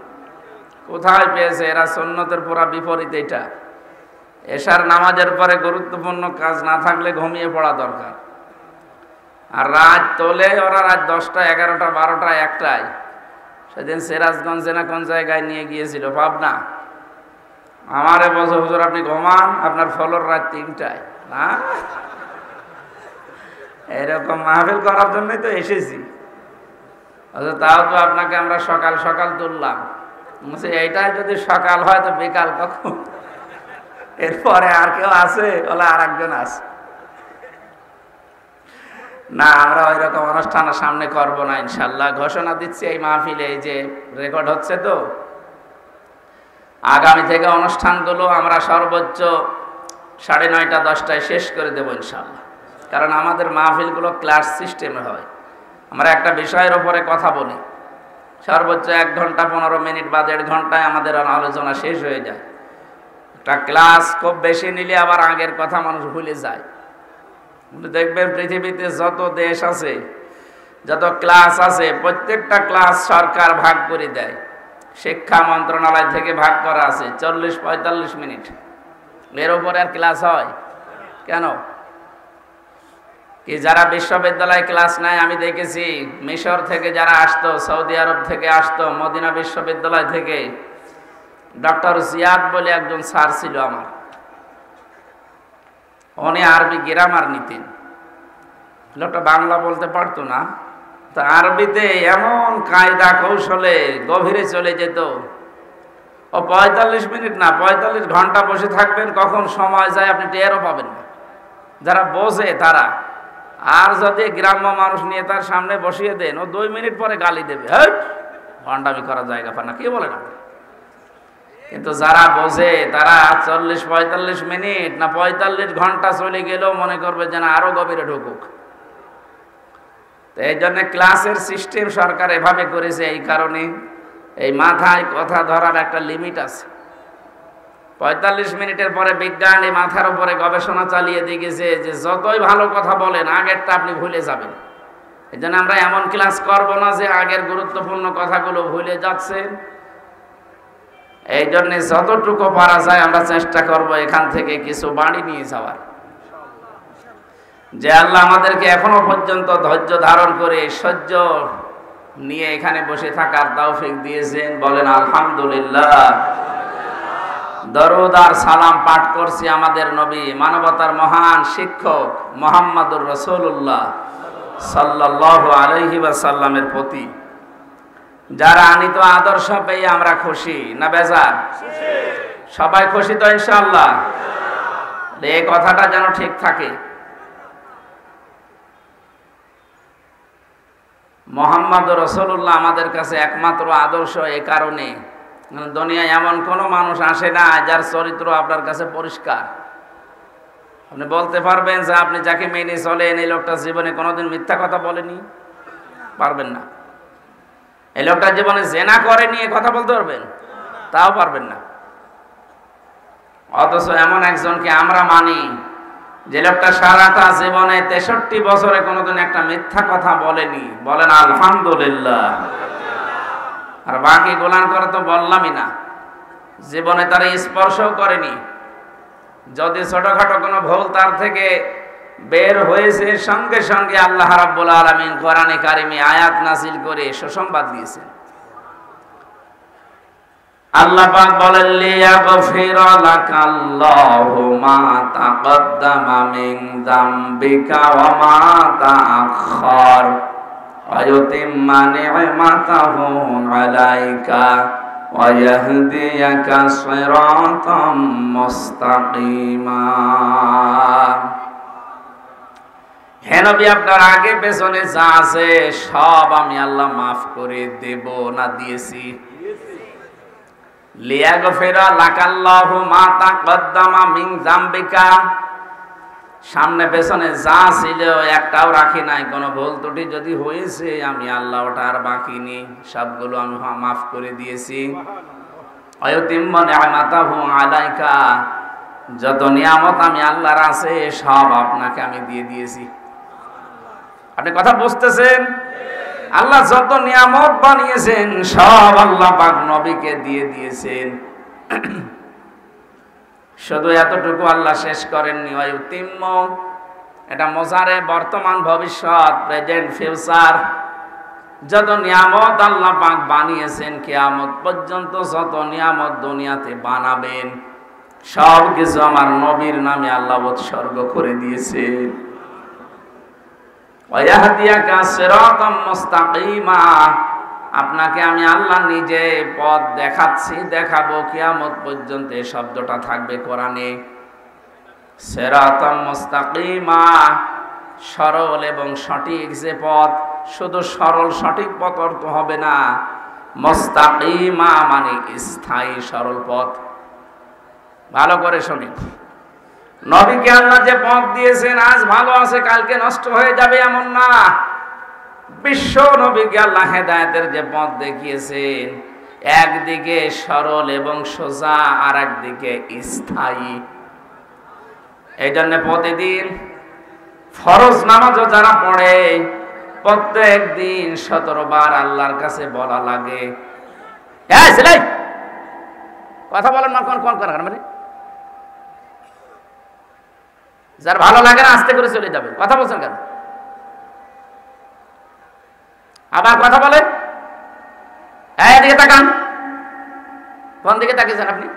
A: কোথায় পেয়েছে এরা? সুন্নতের পুরা বিপরীত এটা। এশার নামাজের পরে গুরুত্বপূর্ণ কাজ না থাকলে ঘুমিয়ে পড়া দরকার, আর রাত তোলে ওরা রাত 10টা 11টা 12টা 1টায়। সেদিন সিরাজগঞ্জে না কোন জায়গায় নিয়ে গিয়েছিল, পাবনা, আমারে বলছে হুজুর আপনি ঘুমান, আপনার ফলর রাত 3টায়। না, এরকম মাহফিল করার জন্যই তো এসেছি, তাও তো আপনাকে আমরা সকাল সকাল তুললাম। এইটাই যদি সকাল হয় তো বিকাল কখন? এরপরে আর কেউ আছে? বলে আর একজন আছে না, আমরা ওই রকম অনুষ্ঠান সামনে করব না ইনশাল্লাহ। ঘোষণা দিচ্ছি এই মাহফিলে, এই যে রেকর্ড হচ্ছে তো, আগামী থেকে অনুষ্ঠানগুলো আমরা সর্বোচ্চ 9:30 10টায় শেষ করে দেবো ইনশাল্লাহ। কারণ আমাদের মাহফিলগুলো ক্লাস সিস্টেমে হয়, আমরা একটা বিষয়ের ওপরে কথা বলি, সর্বোচ্চ 1 ঘন্টা 15 মিনিট বা 1.5 ঘন্টায় আমাদের আলোচনা শেষ হয়ে যায়। একটা ক্লাস খুব বেশি নিলে আবার আগের কথা মানুষ ভুলে যায়। দেখবেন পৃথিবীতে যত দেশ আছে, যত ক্লাস আছে, প্রত্যেকটা ক্লাস সরকার ভাগ করে দেয়, শিক্ষা মন্ত্রণালয় থেকে ভাগ করা আছে 40-45 মিনিট, এর উপরে আর ক্লাস হয় কেন? কি যারা বিশ্ববিদ্যালয়ে ক্লাস নেয় আমি দেখেছি, মিশর থেকে যারা আসতো, সৌদি আরব থেকে আসতো, মদিনা বিশ্ববিদ্যালয় থেকে, ডক্টর জিয়াদ বলে একজন স্যার ছিল আমার, উনি আরবি গ্রামার নিতেন। লোকটা বাংলা বলতে পারতো না, তো আরবিতে এমন কায়দা কৌশলে গভীরে চলে যেত। ও 45 মিনিট না 45 ঘন্টা বসে থাকবেন, কখন সময় যায় আপনি টেরও পাবেন না, যারা বোঝে তারা। আর যদি গ্রাম্য মানুষ নিয়ে তার সামনে বসিয়ে দেন, ও 2 মিনিট পরে গালি দেবে, হ্যাঁ ঘন্টামি করার জায়গা পায় না, কে বলে না। কিন্তু যারা বোঝে তারা 40-45 মিনিট না 45 ঘন্টা চলে গেলেও মনে করবে যেন আরো গভীরে ঢুকুক। তো এই জন্য ক্লাসের সিস্টেম সরকার এভাবে করেছে, এই কারণে এই মাথায় কথা ধরার একটা লিমিট আছে। 45 মিনিটের পরে বিজ্ঞানী মাথার উপরে গবেষণা চালিয়ে দিয়ে গেছে যে যতই ভালো কথা বলেন আগেরটা আপনি ভুলে যাবেন। এই জন্য আমরা এমন ক্লাস করব না যে আগের গুরুত্বপূর্ণ কথাগুলো ভুলে যাচ্ছেন। এই জন্য যতটুকু পারা যায় আমরা চেষ্টা করব এখান থেকে কিছু বাড়ি নিয়ে যাওয়ার। যে আল্লাহ আমাদেরকে এখনো পর্যন্ত ধৈর্য ধারণ করে সহ্য নিয়ে এখানে বসে থাকার তৌফিক দিয়েছেন, বলেন আলহামদুলিল্লাহ। দরুদ আর সালাম পাঠ করছি আমাদের নবী, মানবতার মহান শিক্ষক মুহাম্মদুর রাসূলুল্লাহ সাল্লাল্লাহু আলাইহি ওয়াসাল্লামের প্রতি, যারা আনিত আদর্শ পেয়ে আমরা খুশি না বেজার? সবাই খুশি তো ইনশাআল্লাহ? এই কথাটা যেন ঠিক থাকে। মুহাম্মদুর রাসূলুল্লাহ আমাদের কাছে একমাত্র আদর্শ। এই কারণে দুনিয়ায় এমন কোনো মানুষ আসে না যার চরিত্র আপনার কাছে পরিষ্কার। আপনি বলতে পারবেন যে আপনি যাকে মেনে চলেন এই লোকটা জীবনে কোনোদিন মিথ্যা কথা বলেনি? পারবেন না। এই লোকটা জীবনে জেনা করেনি এ কথা বলতে পারবেন? তাও পারবেন না। অথচ এমন একজনকে আমরা মানি যে লোকটা সারাটা জীবনে 63 বছরে কোনোদিন একটা মিথ্যা কথা বলেনি, বলেন আলহামদুলিল্লাহ। আর বাকি গোলান করে তো বললামই না, জীবনে তারা স্পর্শও করেনি। যদি ছোটখাটো কোনো ভুল তার থেকে বের হয়েছে সঙ্গে সঙ্গে আল্লাহ রাব্বুল আলামিন কোরআনে কারিমে আয়াত নাযিল করে সুসংবাদ দিয়েছেন। আল্লাহ পাক বলেন লিয়াগফিরা লাকাল্লাহু মা তাকদ্দামা মিন যামবিকা ওয়া মা তাআখার ওয়া ইউতিম্মা নি'মাতাহু আলাইকা ওয়া ইয়াহদিয়াকা সিরাতাম মুস্তাকিমা। হে নবী, আপনার আগে পেছনে যা আছে সব আমি আল্লাহ মাফ করে দেব না দিয়েছি। লিয়াগফিরা লাকাল্লাহু মা তাকদ্দামা মিন যামবিকা, সামনে পেছনে যা ছিল একটাও রাখি নাই। কোনো ভুল ত্রুটি যদি হয়েছে আমি আল্লাহ ওটা আর বাকি নেই, সবগুলো আমি মাফ করে দিয়েছি। ওয়া ইউতিম্মা নি'মাতাহু আলাইকা, যত নিয়ামত আমি আল্লাহর আছে সব আপনাকে আমি দিয়ে দিয়েছি। আপনি কথা বুঝতেছেন? আল্লাহ যত নিয়ামত বানিয়েছেন সব আল্লাহ পাক নবীকে দিয়ে দিয়েছেন। শুধু এতটুকু আল্লাহ শেষ করেননি। ওয়া ইউতিম্মু, এটা মোজারে বর্তমান ভবিষ্যৎ, প্রেজেন্ট ফিউচার। যত নিয়ামত আল্লাহ পাক বানিয়েছেন কিয়ামত পর্যন্ত যত নিয়ামত দুনিয়াতে বানাবেন সব কিছু আমার নবীর নামে আল্লাহ উৎসর্গ করে দিয়েছেন। ওয়া ইয়াহদিয়াকা সিরাতাম মুস্তাকিমা, আপনাকে আমি আল্লাহ নিজে পথ দেখাচ্ছি, দেখাবো কিয়ামত পর্যন্ত। এই শব্দটা থাকবে কোরআনে। সিরাতাম মুস্তাকিমা, সরল এবং সঠিক যে পথ, শুধু সরল সঠিক পথ অর্থ হবে না, মুস্তাকিমা মানে স্থায়ী সরল পথ। ভালো করে শুনি, নবীকে আল্লাহ যে পথ দিয়েছেন আজ ভালো আছে কালকে নষ্ট হয়ে যাবে এমন না। বিশ্ব নবীকে আল্লাহ হেদায়েতের যে পথ দেখিয়েছেন, একদিকে সরল এবং সোজা, আর একদিকে স্থায়ী। এই জন্য প্রতিদিন ফরজ নামাজও যারা পড়ে প্রত্যেক দিন 17 বার আল্লাহর কাছে বলা লাগে, কথা বলেন না কোন কোন করেন মানে, যার ভালো লাগে না আস্তে করে চলে যাবে। কথা বলছেন কেন? আবার কথা বলেন, এদিকে তাকান। কোন দিকে তাকিয়েছেন আপনি?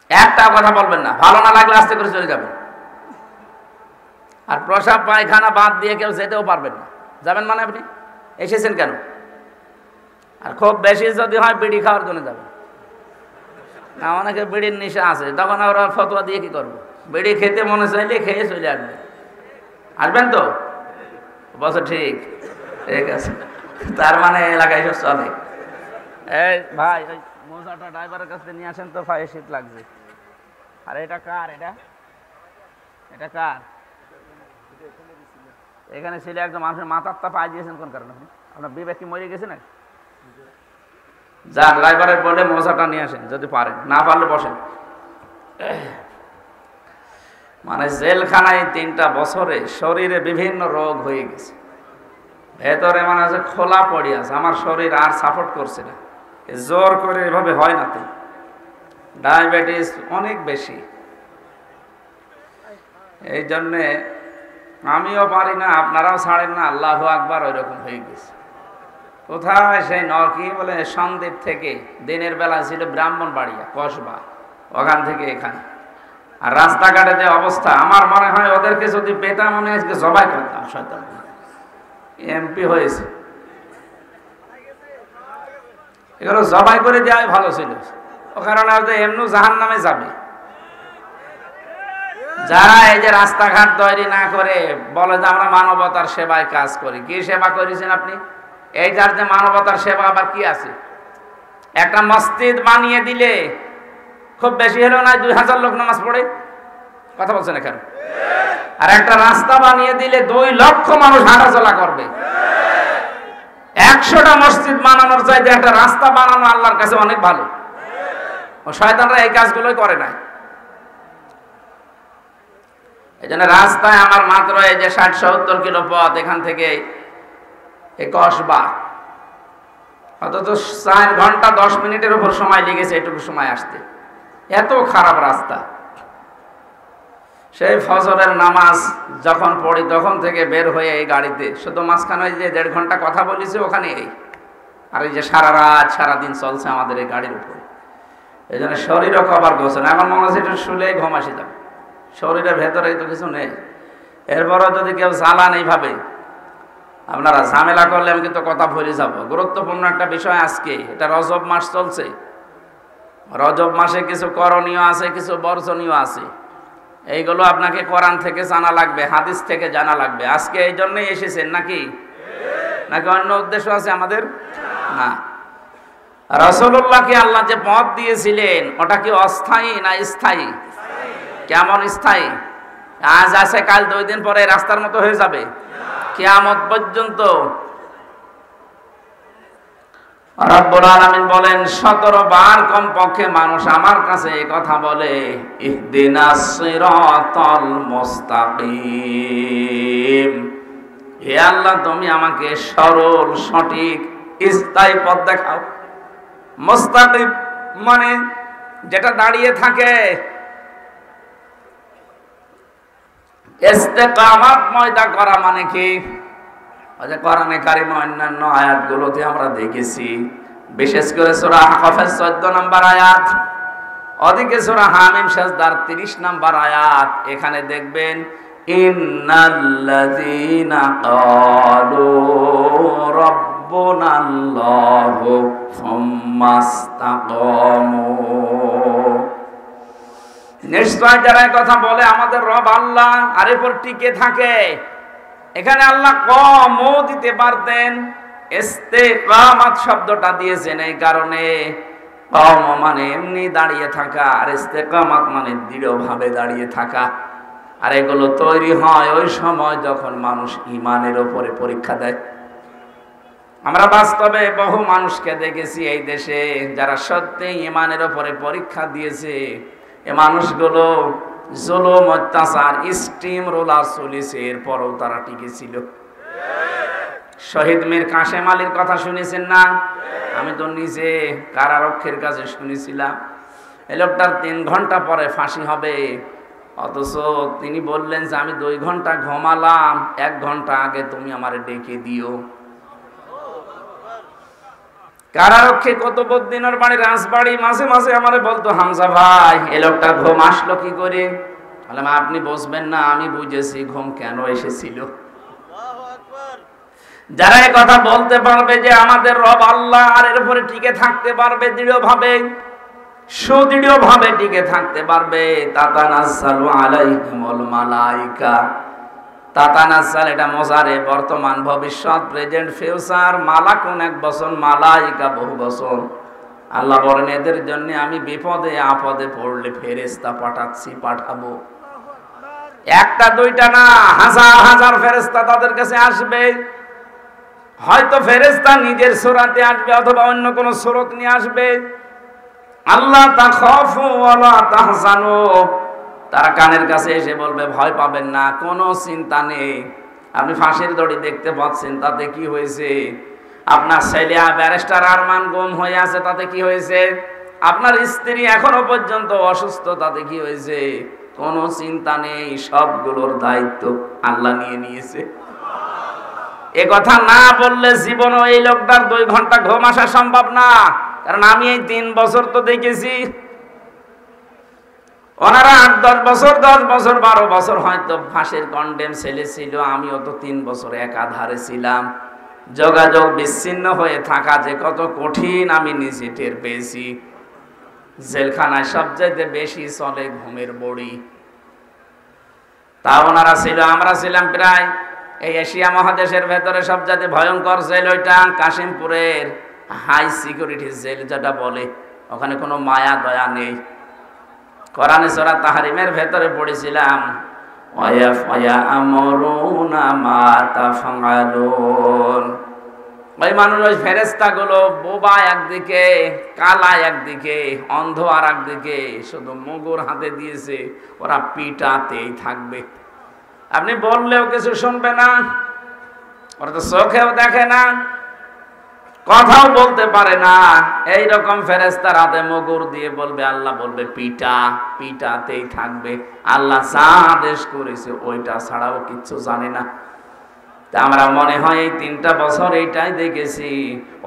A: একটা কথা বলবেন না, ভালো না লাগলে আস্তে করে চলে যাবেন। আর প্রসাব পায়খানা বাদ দিয়ে কেউ যেতেও পারবেন না। যাবেন মানে আপনি এসেছেন কেন? আর খুব বেশি যদি হয় বিড়ি খাওয়ার জন্য যাবেন না, অনেকে বিড়ির নেশা আছে, তখন ওরা ফতোয়া দিয়ে কি করবো? বিড়ি খেতে মনে চাইলে খেয়ে চলে আসবে। আসবেন তো? বস ঠিক, ঠিক আছে। তার মানে এলাকায় সব চলে। এই ভাই, ওই মোজাটা ড্রাইভারের কাছ থেকে নিয়ে আসেন তো, পায়ে শীত লাগছে। আর এটা কার? এটা কার? এখানে ছিল একদম মানুষের মাথার তা পায়ে দিয়েছেন কোন কারণে? আপনি আপনার বিবেক কি মরে গেছে না? যা ড্রাইভারের বলে মশাটা নিয়ে আসেন, যদি পারেন, না পারলে বসেন। মানে জেলখানায় 3টা বছরে শরীরে বিভিন্ন রোগ হয়ে গেছে, ভেতরে মানে আছে খোলা পড়ে আছে, আমার শরীর আর সাপোর্ট করছে না, জোর করে এভাবে হয় না। তো ডায়াবেটিস অনেক বেশি, এই জন্যে আমিও পারি না, আপনারাও ছাড়েন না, আল্লাহু আকবার ওই রকম হয়ে গেছে। কোথায় সেই কি বলে সন্দ্বীপ থেকে দিনের বেলা ছিল ব্রাহ্মণবাড়িয়া কসবা, ওখান থেকে এখানে। আর রাস্তাঘাটে যে অবস্থা, আমার মনে হয় ওদেরকে যদি পেতাম আমি আজকে জবাই করতাম। শয়তান এমপি হয়েছে, এগুলো জবাই করে দেওয়াই ভালো ছিল, ও কারণে এমনি জাহান নামে যাবে। যারা এই যে রাস্তাঘাট তৈরি না করে বলে যে আমরা মানবতার সেবায় কাজ করি, কি সেবা করেছেন আপনি? এই যার যে মানবতার সেবা আবার কি আছে? একটা মসজিদ বানিয়ে দিলে খুব বেশি হলো না 2000 লোক নামাজ পড়ে, কথা বলছেন এখানে। আর একটা রাস্তা বানিয়ে দিলে 2 লক্ষ মানুষ হাঁটাচলা করবে। 100টা মসজিদ বানানোর চাইতে একটা রাস্তা বানানো আল্লাহর কাছে অনেক ভালো। ও শয়তানরা এই কাজগুলোই করে না। এই জন্য রাস্তায় আমার মাত্র এই যে 60-70 কিলো পথ এখান থেকে এই কসবা, অথচ 4 ঘন্টা 10 মিনিটের উপর সময় লেগেছে এটুকু সময় আসতে, এত খারাপ রাস্তা। সেই ফজরের নামাজ যখন পড়ি তখন থেকে বের হয়ে এই গাড়িতে, শুধু মাঝখানে যে 1.5 ঘন্টা কথা বলেছি ওখানে এই, আর এই যে সারা রাত সারাদিন চলছে আমাদের এই গাড়ির উপরে। এই জন্য শরীরও কভার করছে না, এখন মনে হচ্ছে একটু শুলেই ঘুম আসি যাবে, শরীরের ভেতরে তো কিছু নেই। এরপরও যদি কেউ জ্বালান এইভাবে, আপনারা ঝামেলা করলে আমি কিন্তু কথা ভুলে যাব। গুরুত্বপূর্ণ একটা বিষয় আজকে, এটা রজব মাস চলছে, রজব মাসে কিছু করণীয় আছে, কিছু বর্জনীয় আছে। এইগুলো আপনাকে কোরআন থেকে জানা লাগবে, হাদিস থেকে জানা লাগবে। আজকে এই জন্যই এসেছেন নাকি, নাকি অন্য উদ্দেশ্য আছে আমাদের? না, রাসূলুল্লাহকে আল্লাহ যে পথ দিয়েছিলেন ওটা কি অস্থায়ী না স্থায়ী? কেমন স্থায়ী? আজ আছে কাল 2 দিন পরে রাস্তার মতো হয়ে যাবে কিয়ামত পর্যন্ত। রব্বুল আলামিন বলেন 17 বার কমপক্ষে মানুষ আমার কাছে এই কথা বলে, ইহদিনাস সিরাতাল মুস্তাকিম, হে আল্লাহ তুমি আমাকে সরল সঠিক স্থায়ী পথ দেখাও। মুস্তাকিম মানে যেটা দাঁড়িয়ে থাকে, ইস্তেকামাত ময়দা করা মানে কি? কোরআনে কারিমে অন্যান্য আয়াতগুলোতে আমরা দেখেছি, বিশেষ করে সূরা আহকাফের 14 নম্বর আয়াত, ওদিকে সূরা হামিম সাজদার 30 নম্বর আয়াত, এখানে দেখবেন ইন্নাল্লাযীনা ক্বালু রাব্বুনাল্লাহু সুম্মাস্তাকামু, নিশ্চয় যারা কথা বলে আমাদের রব আল্লাহ আর এরপর টিকে থাকে। এখানে আল্লাহ কমও দিতে পারতেন, ইস্তেকামাত শব্দটা দিয়েছেন এই কারণে, কম মানে এমনি দাঁড়িয়ে থাকা, আর ইস্তেকামাত মানে দৃঢ়ভাবে দাঁড়িয়ে থাকা। আর এগুলো তৈরি হয় ওই সময় যখন মানুষ ঈমানের উপরে পরীক্ষা দেয়। আমরা বাস্তবে বহু মানুষকে দেখেছি এই দেশে যারা সত্যি ঈমানের উপরে পরীক্ষা দিয়েছে, এ মানুষগুলো জুলুম অত্যাচার স্টিম রোলার চলেছে, এরপরও তারা টিকে ছিল। শহীদ মীর কাশেম আলীর কথা শুনেছেন না? আমি তো নিজে কারারক্ষীর কাছে শুনেছিলাম। এই লোকটার 3 ঘন্টা পরে ফাঁসি হবে, অথচ তিনি বললেন যে আমি 2 ঘন্টা ঘুমালাম, 1 ঘন্টা আগে তুমি আমারে ডেকে দিও। কারারক্ষী কুতুবউদ্দিনের বাড়ি রাজবাড়ি, মাঝে মাঝে আমারে বলতো, হামজা ভাই এই লোকটার ঘুম আসলো কি করে? বললাম আপনি বুঝবেন না, আমি বুঝেছি ঘুম কেন এসেছিল। যারা এই কথা বলতে পারবে যে আমাদের রব আল্লাহ, আর এর উপরে টিকে থাকতে পারবে দৃঢ়ভাবে, সুদৃঢ়ভাবে টিকে থাকতে পারবে, তাতানাজ্জালু আলাইহিমুল মালাইকা। তাতানাজ্জাল এটা মোজারে, বর্তমান ভবিষ্যৎ প্রেজেন্ট ফিউচার, মালাকুন 1 বছর, মালাইকা বহু বছর। আল্লাহ বলেন এদের জন্য আমি বিপদে আপদে পড়লে ফেরেশতা পাঠাচ্ছি, পাঠাবো। 1টা 2টা না, হাজার হাজার ফেরেশতা তাদের কাছে আসবে। হয়তো ফেরেশতা নিজের সূরাতে আসবে অথবা অন্য কোন সূরত নিয়ে আসবে। আল্লাহ তাখাফু ওয়ালা তাহজানু, তারা কানের কাছে এসে বলবে ভয় পাবেন না, কোনো চিন্তা নেই। আপনি ফাঁসির দড়ি দেখতে পাচ্ছেন, তাতে কি হয়েছে? আপনার ছেলে ব্যারিস্টার আরমান গুম হয়ে আছে, তাতে কি হয়েছে? আপনার স্ত্রী এখনো পর্যন্ত অসুস্থ, তাতে কি হয়েছে? কোনো চিন্তা নেই, সবগুলোর দায়িত্ব আল্লাহ নিয়ে নিয়েছে। এ কথা না বললে জীবনও এই লোকটার 2 ঘন্টা ঘুম আসা সম্ভব না। কারণ আমি এই 3 বছর তো দেখেছি, ওনারা 8-10 বছর, 10 বছর, 12 বছর হয়তো ফাঁসির কন্ডেম ছেলে ছিল। আমিও তো 3 বছর একাধারে ছিলাম। যোগাযোগ বিচ্ছিন্ন হয়ে থাকা যে কত কঠিন আমি নিজে টের পেয়েছি। জেলখানায় সবচাইতে বেশি চলে ঘুমের বড়ি। তা ওনারা ছিল, আমরা ছিলাম প্রায় এই এশিয়া মহাদেশের ভেতরে সবচাইতে ভয়ঙ্কর জেল ওইটা কাশিমপুরের হাই সিকিউরিটি জেল যেটা বলে। ওখানে কোনো মায়া দয়া নেই। কোরআনে সূরা তাহরিমের ভেতরে পড়েছিলাম, ওই মানুষ, ওই ফেরেশতাগুলো বোবা একদিকে, কালা একদিকে, অন্ধ আর একদিকে, শুধু মুগুর হাতে দিয়েছে, ওরা পিটাতেই থাকবে। আপনি বললেও কিছু শুনবে না, ওরা তো চোখেও দেখে না, কথাও বলতে পারে না। এইরকম ফেরেশতার হাতে মুগুর দিয়ে বলবে, আল্লাহ বলবে পিটা, পিটাতেই থাকবে। আল্লাহ যা আদেশ করেছে ওইটা ছাড়াও কিচ্ছু জানে না। তা আমরা মনে হয় এই 3টা বছর এইটাই দেখেছি,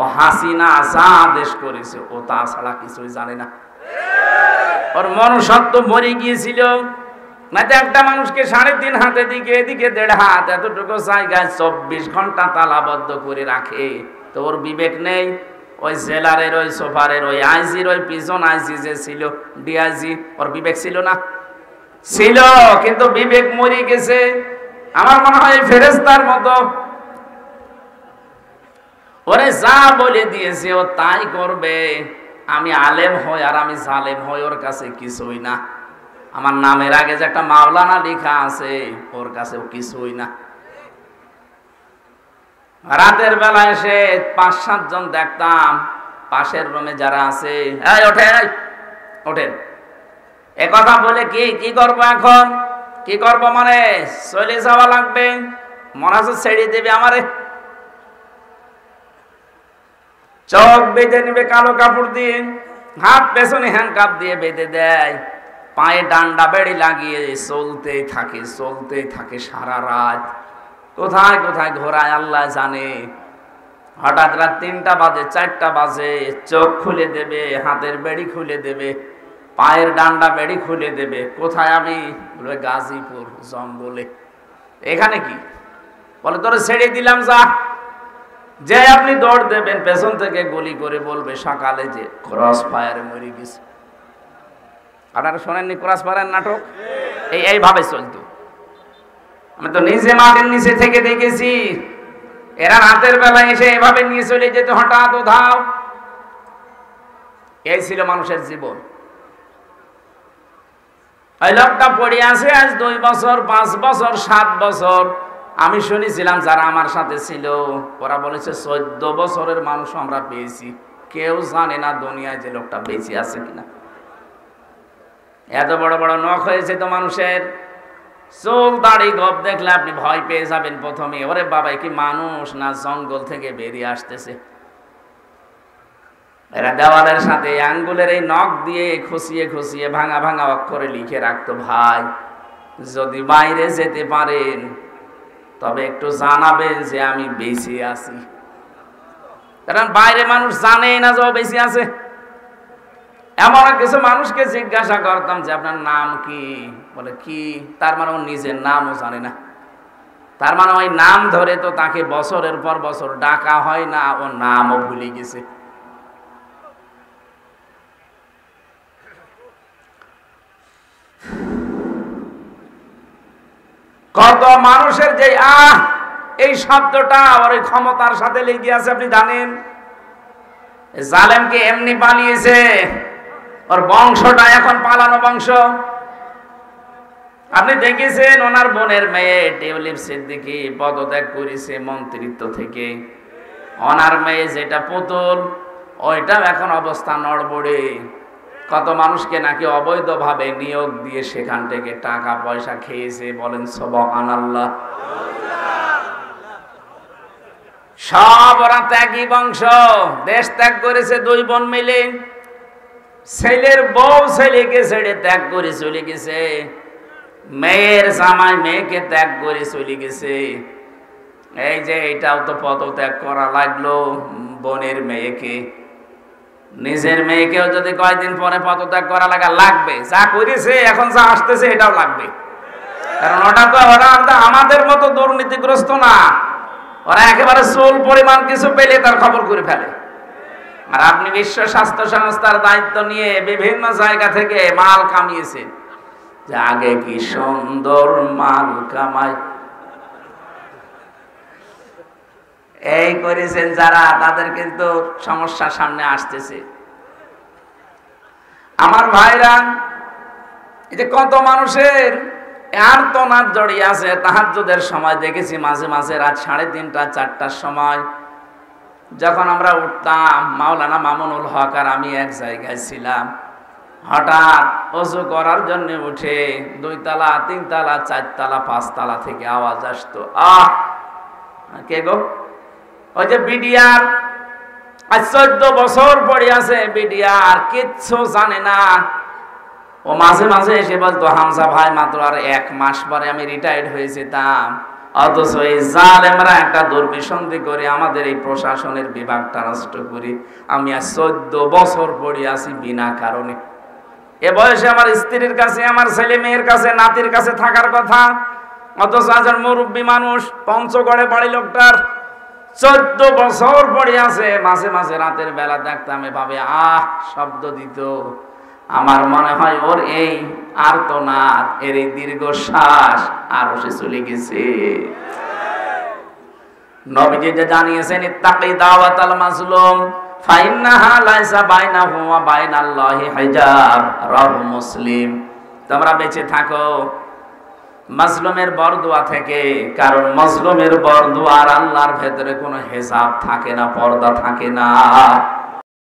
A: ও হাসিনা যা আদেশ করেছে ও তা ছাড়া কিছুই জানে না। ওর মনুষ্যত্ব মরে গিয়েছিল। না তো একটা মানুষকে 3.5 হাতে দিকে, এদিকে 1.5 হাত, এতটুকু জায়গায় 24 ঘন্টা তালাবদ্ধ করে রাখে, তো ওর বিবেক নেই? ওই জেলারের, ওই সোফারের, ওই আইজির, ওই পিজন আইজি যে ছিল ডিআইজি, ওর বিবেক ছিল না? ছিল, কিন্তু বিবেক মরে গেছে। আমার মনে হয় ফেরেশতার মতো, ওরে যা বলে দিয়েছে ও তাই করবে। আমি আলেম হই আর আমি জালেম হই, ওর কাছে কিছুই না। আমার নামের আগে যে একটা মাওলানা লেখা আছে, ওর কাছেও কিছুই না। রাতের বেলা এসে 5-7 জন দেখতাম পাশের রুমে যারা আছে, এই ওঠেন, ওঠেন, এ কথা বলে কি করবো এখন? কি করব মানে চলে যাওয়া লাগবে, মনে হচ্ছে ছেড়ে দেবে আমারে। চোখ বেঁধে নেবে কালো কাপড় দিয়ে, হাত পেছনে হ্যান্ডকাপ দিয়ে বেঁধে দেয়, পায়ে ডান্ডা বেড়ি লাগিয়ে চলতেই থাকে সারা রাত। কোথায় কোথায় ঘোরায় আল্লাহ জানে। হঠাৎ রাত 3টা বাজে, 4টা বাজে, চোখ খুলে দেবে, হাতের বেড়ি খুলে দেবে, পায়ের ডান্ডা বেড়ি খুলে দেবে। কোথায় আমি? বলবে গাজীপুর জঙ্গলে। এখানে কি? বলে তোরে ছেড়ে দিলাম, যা। যে আপনি দৌড় দেবেন, পেছন থেকে গুলি করে বলবে সকালে যে ক্রস ফায়ারে মরে গেছে। আপনারা শোনেননি ক্রস ফায়ারের নাটক? এইভাবে চলতো। আমি তো নিজে মাটির নিচে থেকে দেখেছি। এরা রাতের বেলায় এসে এভাবে নিয়ে চলে যেত, হঠাৎ উধাও। এই ছিল মানুষের জীবন। ওই লোকটা পড়ে আছে আজ 2 বছর, 5 বছর, 7 বছর। আমি শুনেছিলাম যারা আমার সাথে ছিল ওরা বলেছে 14 বছরের মানুষ আমরা পেয়েছি। কেউ জানে না দুনিয়ায় যে লোকটা বেঁচে আছে কিনা। এত বড় বড় নখ হয়েছে তো মানুষের। চুল দাড়ি গপ দেখলে আপনি ভয় পেয়ে যাবেন প্রথমে। ওরে বাবা, কি মানুষ না জঙ্গল থেকে বেরিয়ে আসতেছে। এরা দেওয়ালের সাথে আঙ্গুলের এই নখ দিয়ে খুশিয়ে ভাঙা ভাঙা অক্ষরে লিখে রাখতো, ভাই যদি বাইরে যেতে পারেন তবে একটু জানাবেন যে আমি বেঁচে আছি। কারণ বাইরে মানুষ জানেই না যে ও বেঁচে আছে। এমন কিছু মানুষকে জিজ্ঞাসা করতাম যে আপনার নাম কি? বলে কি? তার মানে ও নিজের নামও জানে না। তার মানে ওই নাম ধরে তো তাকে বছরের পর বছর ডাকা হয় না, ও নামও ভুলে গেছে। কত মানুষের যে এই শব্দটা ওর ক্ষমতার সাথে লেগে আছে আপনি জানেন। জালেমকে এমনি পালিয়েছে, ওর বংশটা এখন পালানো বংশ। আপনি দেখেছেন ওনার বোনের মেয়ে টিউলিপ সিদ্দিকী পদত্যাগ করেছে মন্ত্রিত্ব থেকে। ওনার মেয়ে যেটা পুতুল ওইটাও এখন অবস্থা নড়বড়ে। কত মানুষকে নাকি অবৈধভাবে নিয়োগ দিয়ে সেখান থেকে টাকা পয়সা খেয়েছে, বলেন সুবহানাল্লাহ। সব ওরা ত্যাগী বংশ, দেশ ত্যাগ করেছে দুই বোন মিলে। ছেলের বউ ছেলেকে ছেড়ে ত্যাগ করে চলে গেছে, মেয়ের জামাই মেয়েকে ত্যাগ করে চলে গেছে। এই যে এটাও তো পদত্যাগ করা লাগলো বোনের মেয়েকে। নিজের মেয়েকেও যদি কয়েকদিন পরে পদত্যাগ করা লাগবে, যা করেছে এখন যা আসতেছে এটাও লাগবে। কারণ ওটা তো ওরা আমাদের মতো দুর্নীতিগ্রস্ত না, ওরা একেবারে চুল পরিমাণ কিছু পেলে তার খবর করে ফেলে। আর আপনি বিশ্ব স্বাস্থ্য সংস্থার দায়িত্ব নিয়ে বিভিন্ন জায়গা থেকে মাল কামিয়েছেন, যে আগে কি সুন্দর মাল কামাই, এই করেছেন যারা, তাদের কিন্তু সমস্যা সামনে আসতেছে। আমার ভাইরা, এই যে কত মানুষের আর্তনাদ জড়িয়ে আছে। তাহাজ্জুদের সময় দেখেছি মাঝে মাঝে রাত 3:30 4টার সময় যখন আমরা উঠতাম, মাওলানা মামুনুল হক আর আমি এক জায়গায় ছিলাম, হঠাৎ ওযু করার জন্য উঠে 2 তলা 3 তলা 4 তলা 5 তলা থেকে আওয়াজ আসতো, আহ কে গো? ওই যে বিডিআর, আজ 14 বছর পড়ে আছে বিডিআর, কিচ্ছু জানে না। ও মাঝে মাঝে এসে বলতো, হামজা ভাই মাত্র আর 1 মাস পরে আমি রিটায়ার্ড হয়ে যেতাম। অথচ এই জালেমরা একটা দুর্বিসন্ধি করে আমাদের এই প্রশাসনের বিভাগটা নষ্ট করি। আমি আর 14 বছর পড়ে আছি বিনা কারণে। এ বয়সে আমার স্ত্রীর কাছে, আমার ছেলে মেয়ের কাছে, নাতির কাছে থাকার কথা, অথচ আজ মুরব্বী মানুষ, পঞ্চগড়ে বাড়ি লোকটার 14 বছর পড়ে আছে। মাঝে মাঝে রাতের বেলা দেখতাম এভাবে আহ শব্দ দিত। আমার মনে হয় ওর এই আর্তনাদ, এর এই দীর্ঘশ্বাস আরো সে চলে গেছে। নবীজি যে জানিয়েছেন, ইত্তাকি দাওয়াতাল মাজলুম ফাইন্নাহা লাইসা বাইনাহু ওয়া বাইনাল্লাহি হিজাব, রাহু মুসলিম। তোমরা বেঁচে থাকো মাজলুমের বরদুয়া থেকে, কারণ মাজলুমের বরদুয়া আর আল্লাহর ভেতরে কোনো হিজাব থাকে না, পর্দা থাকে না।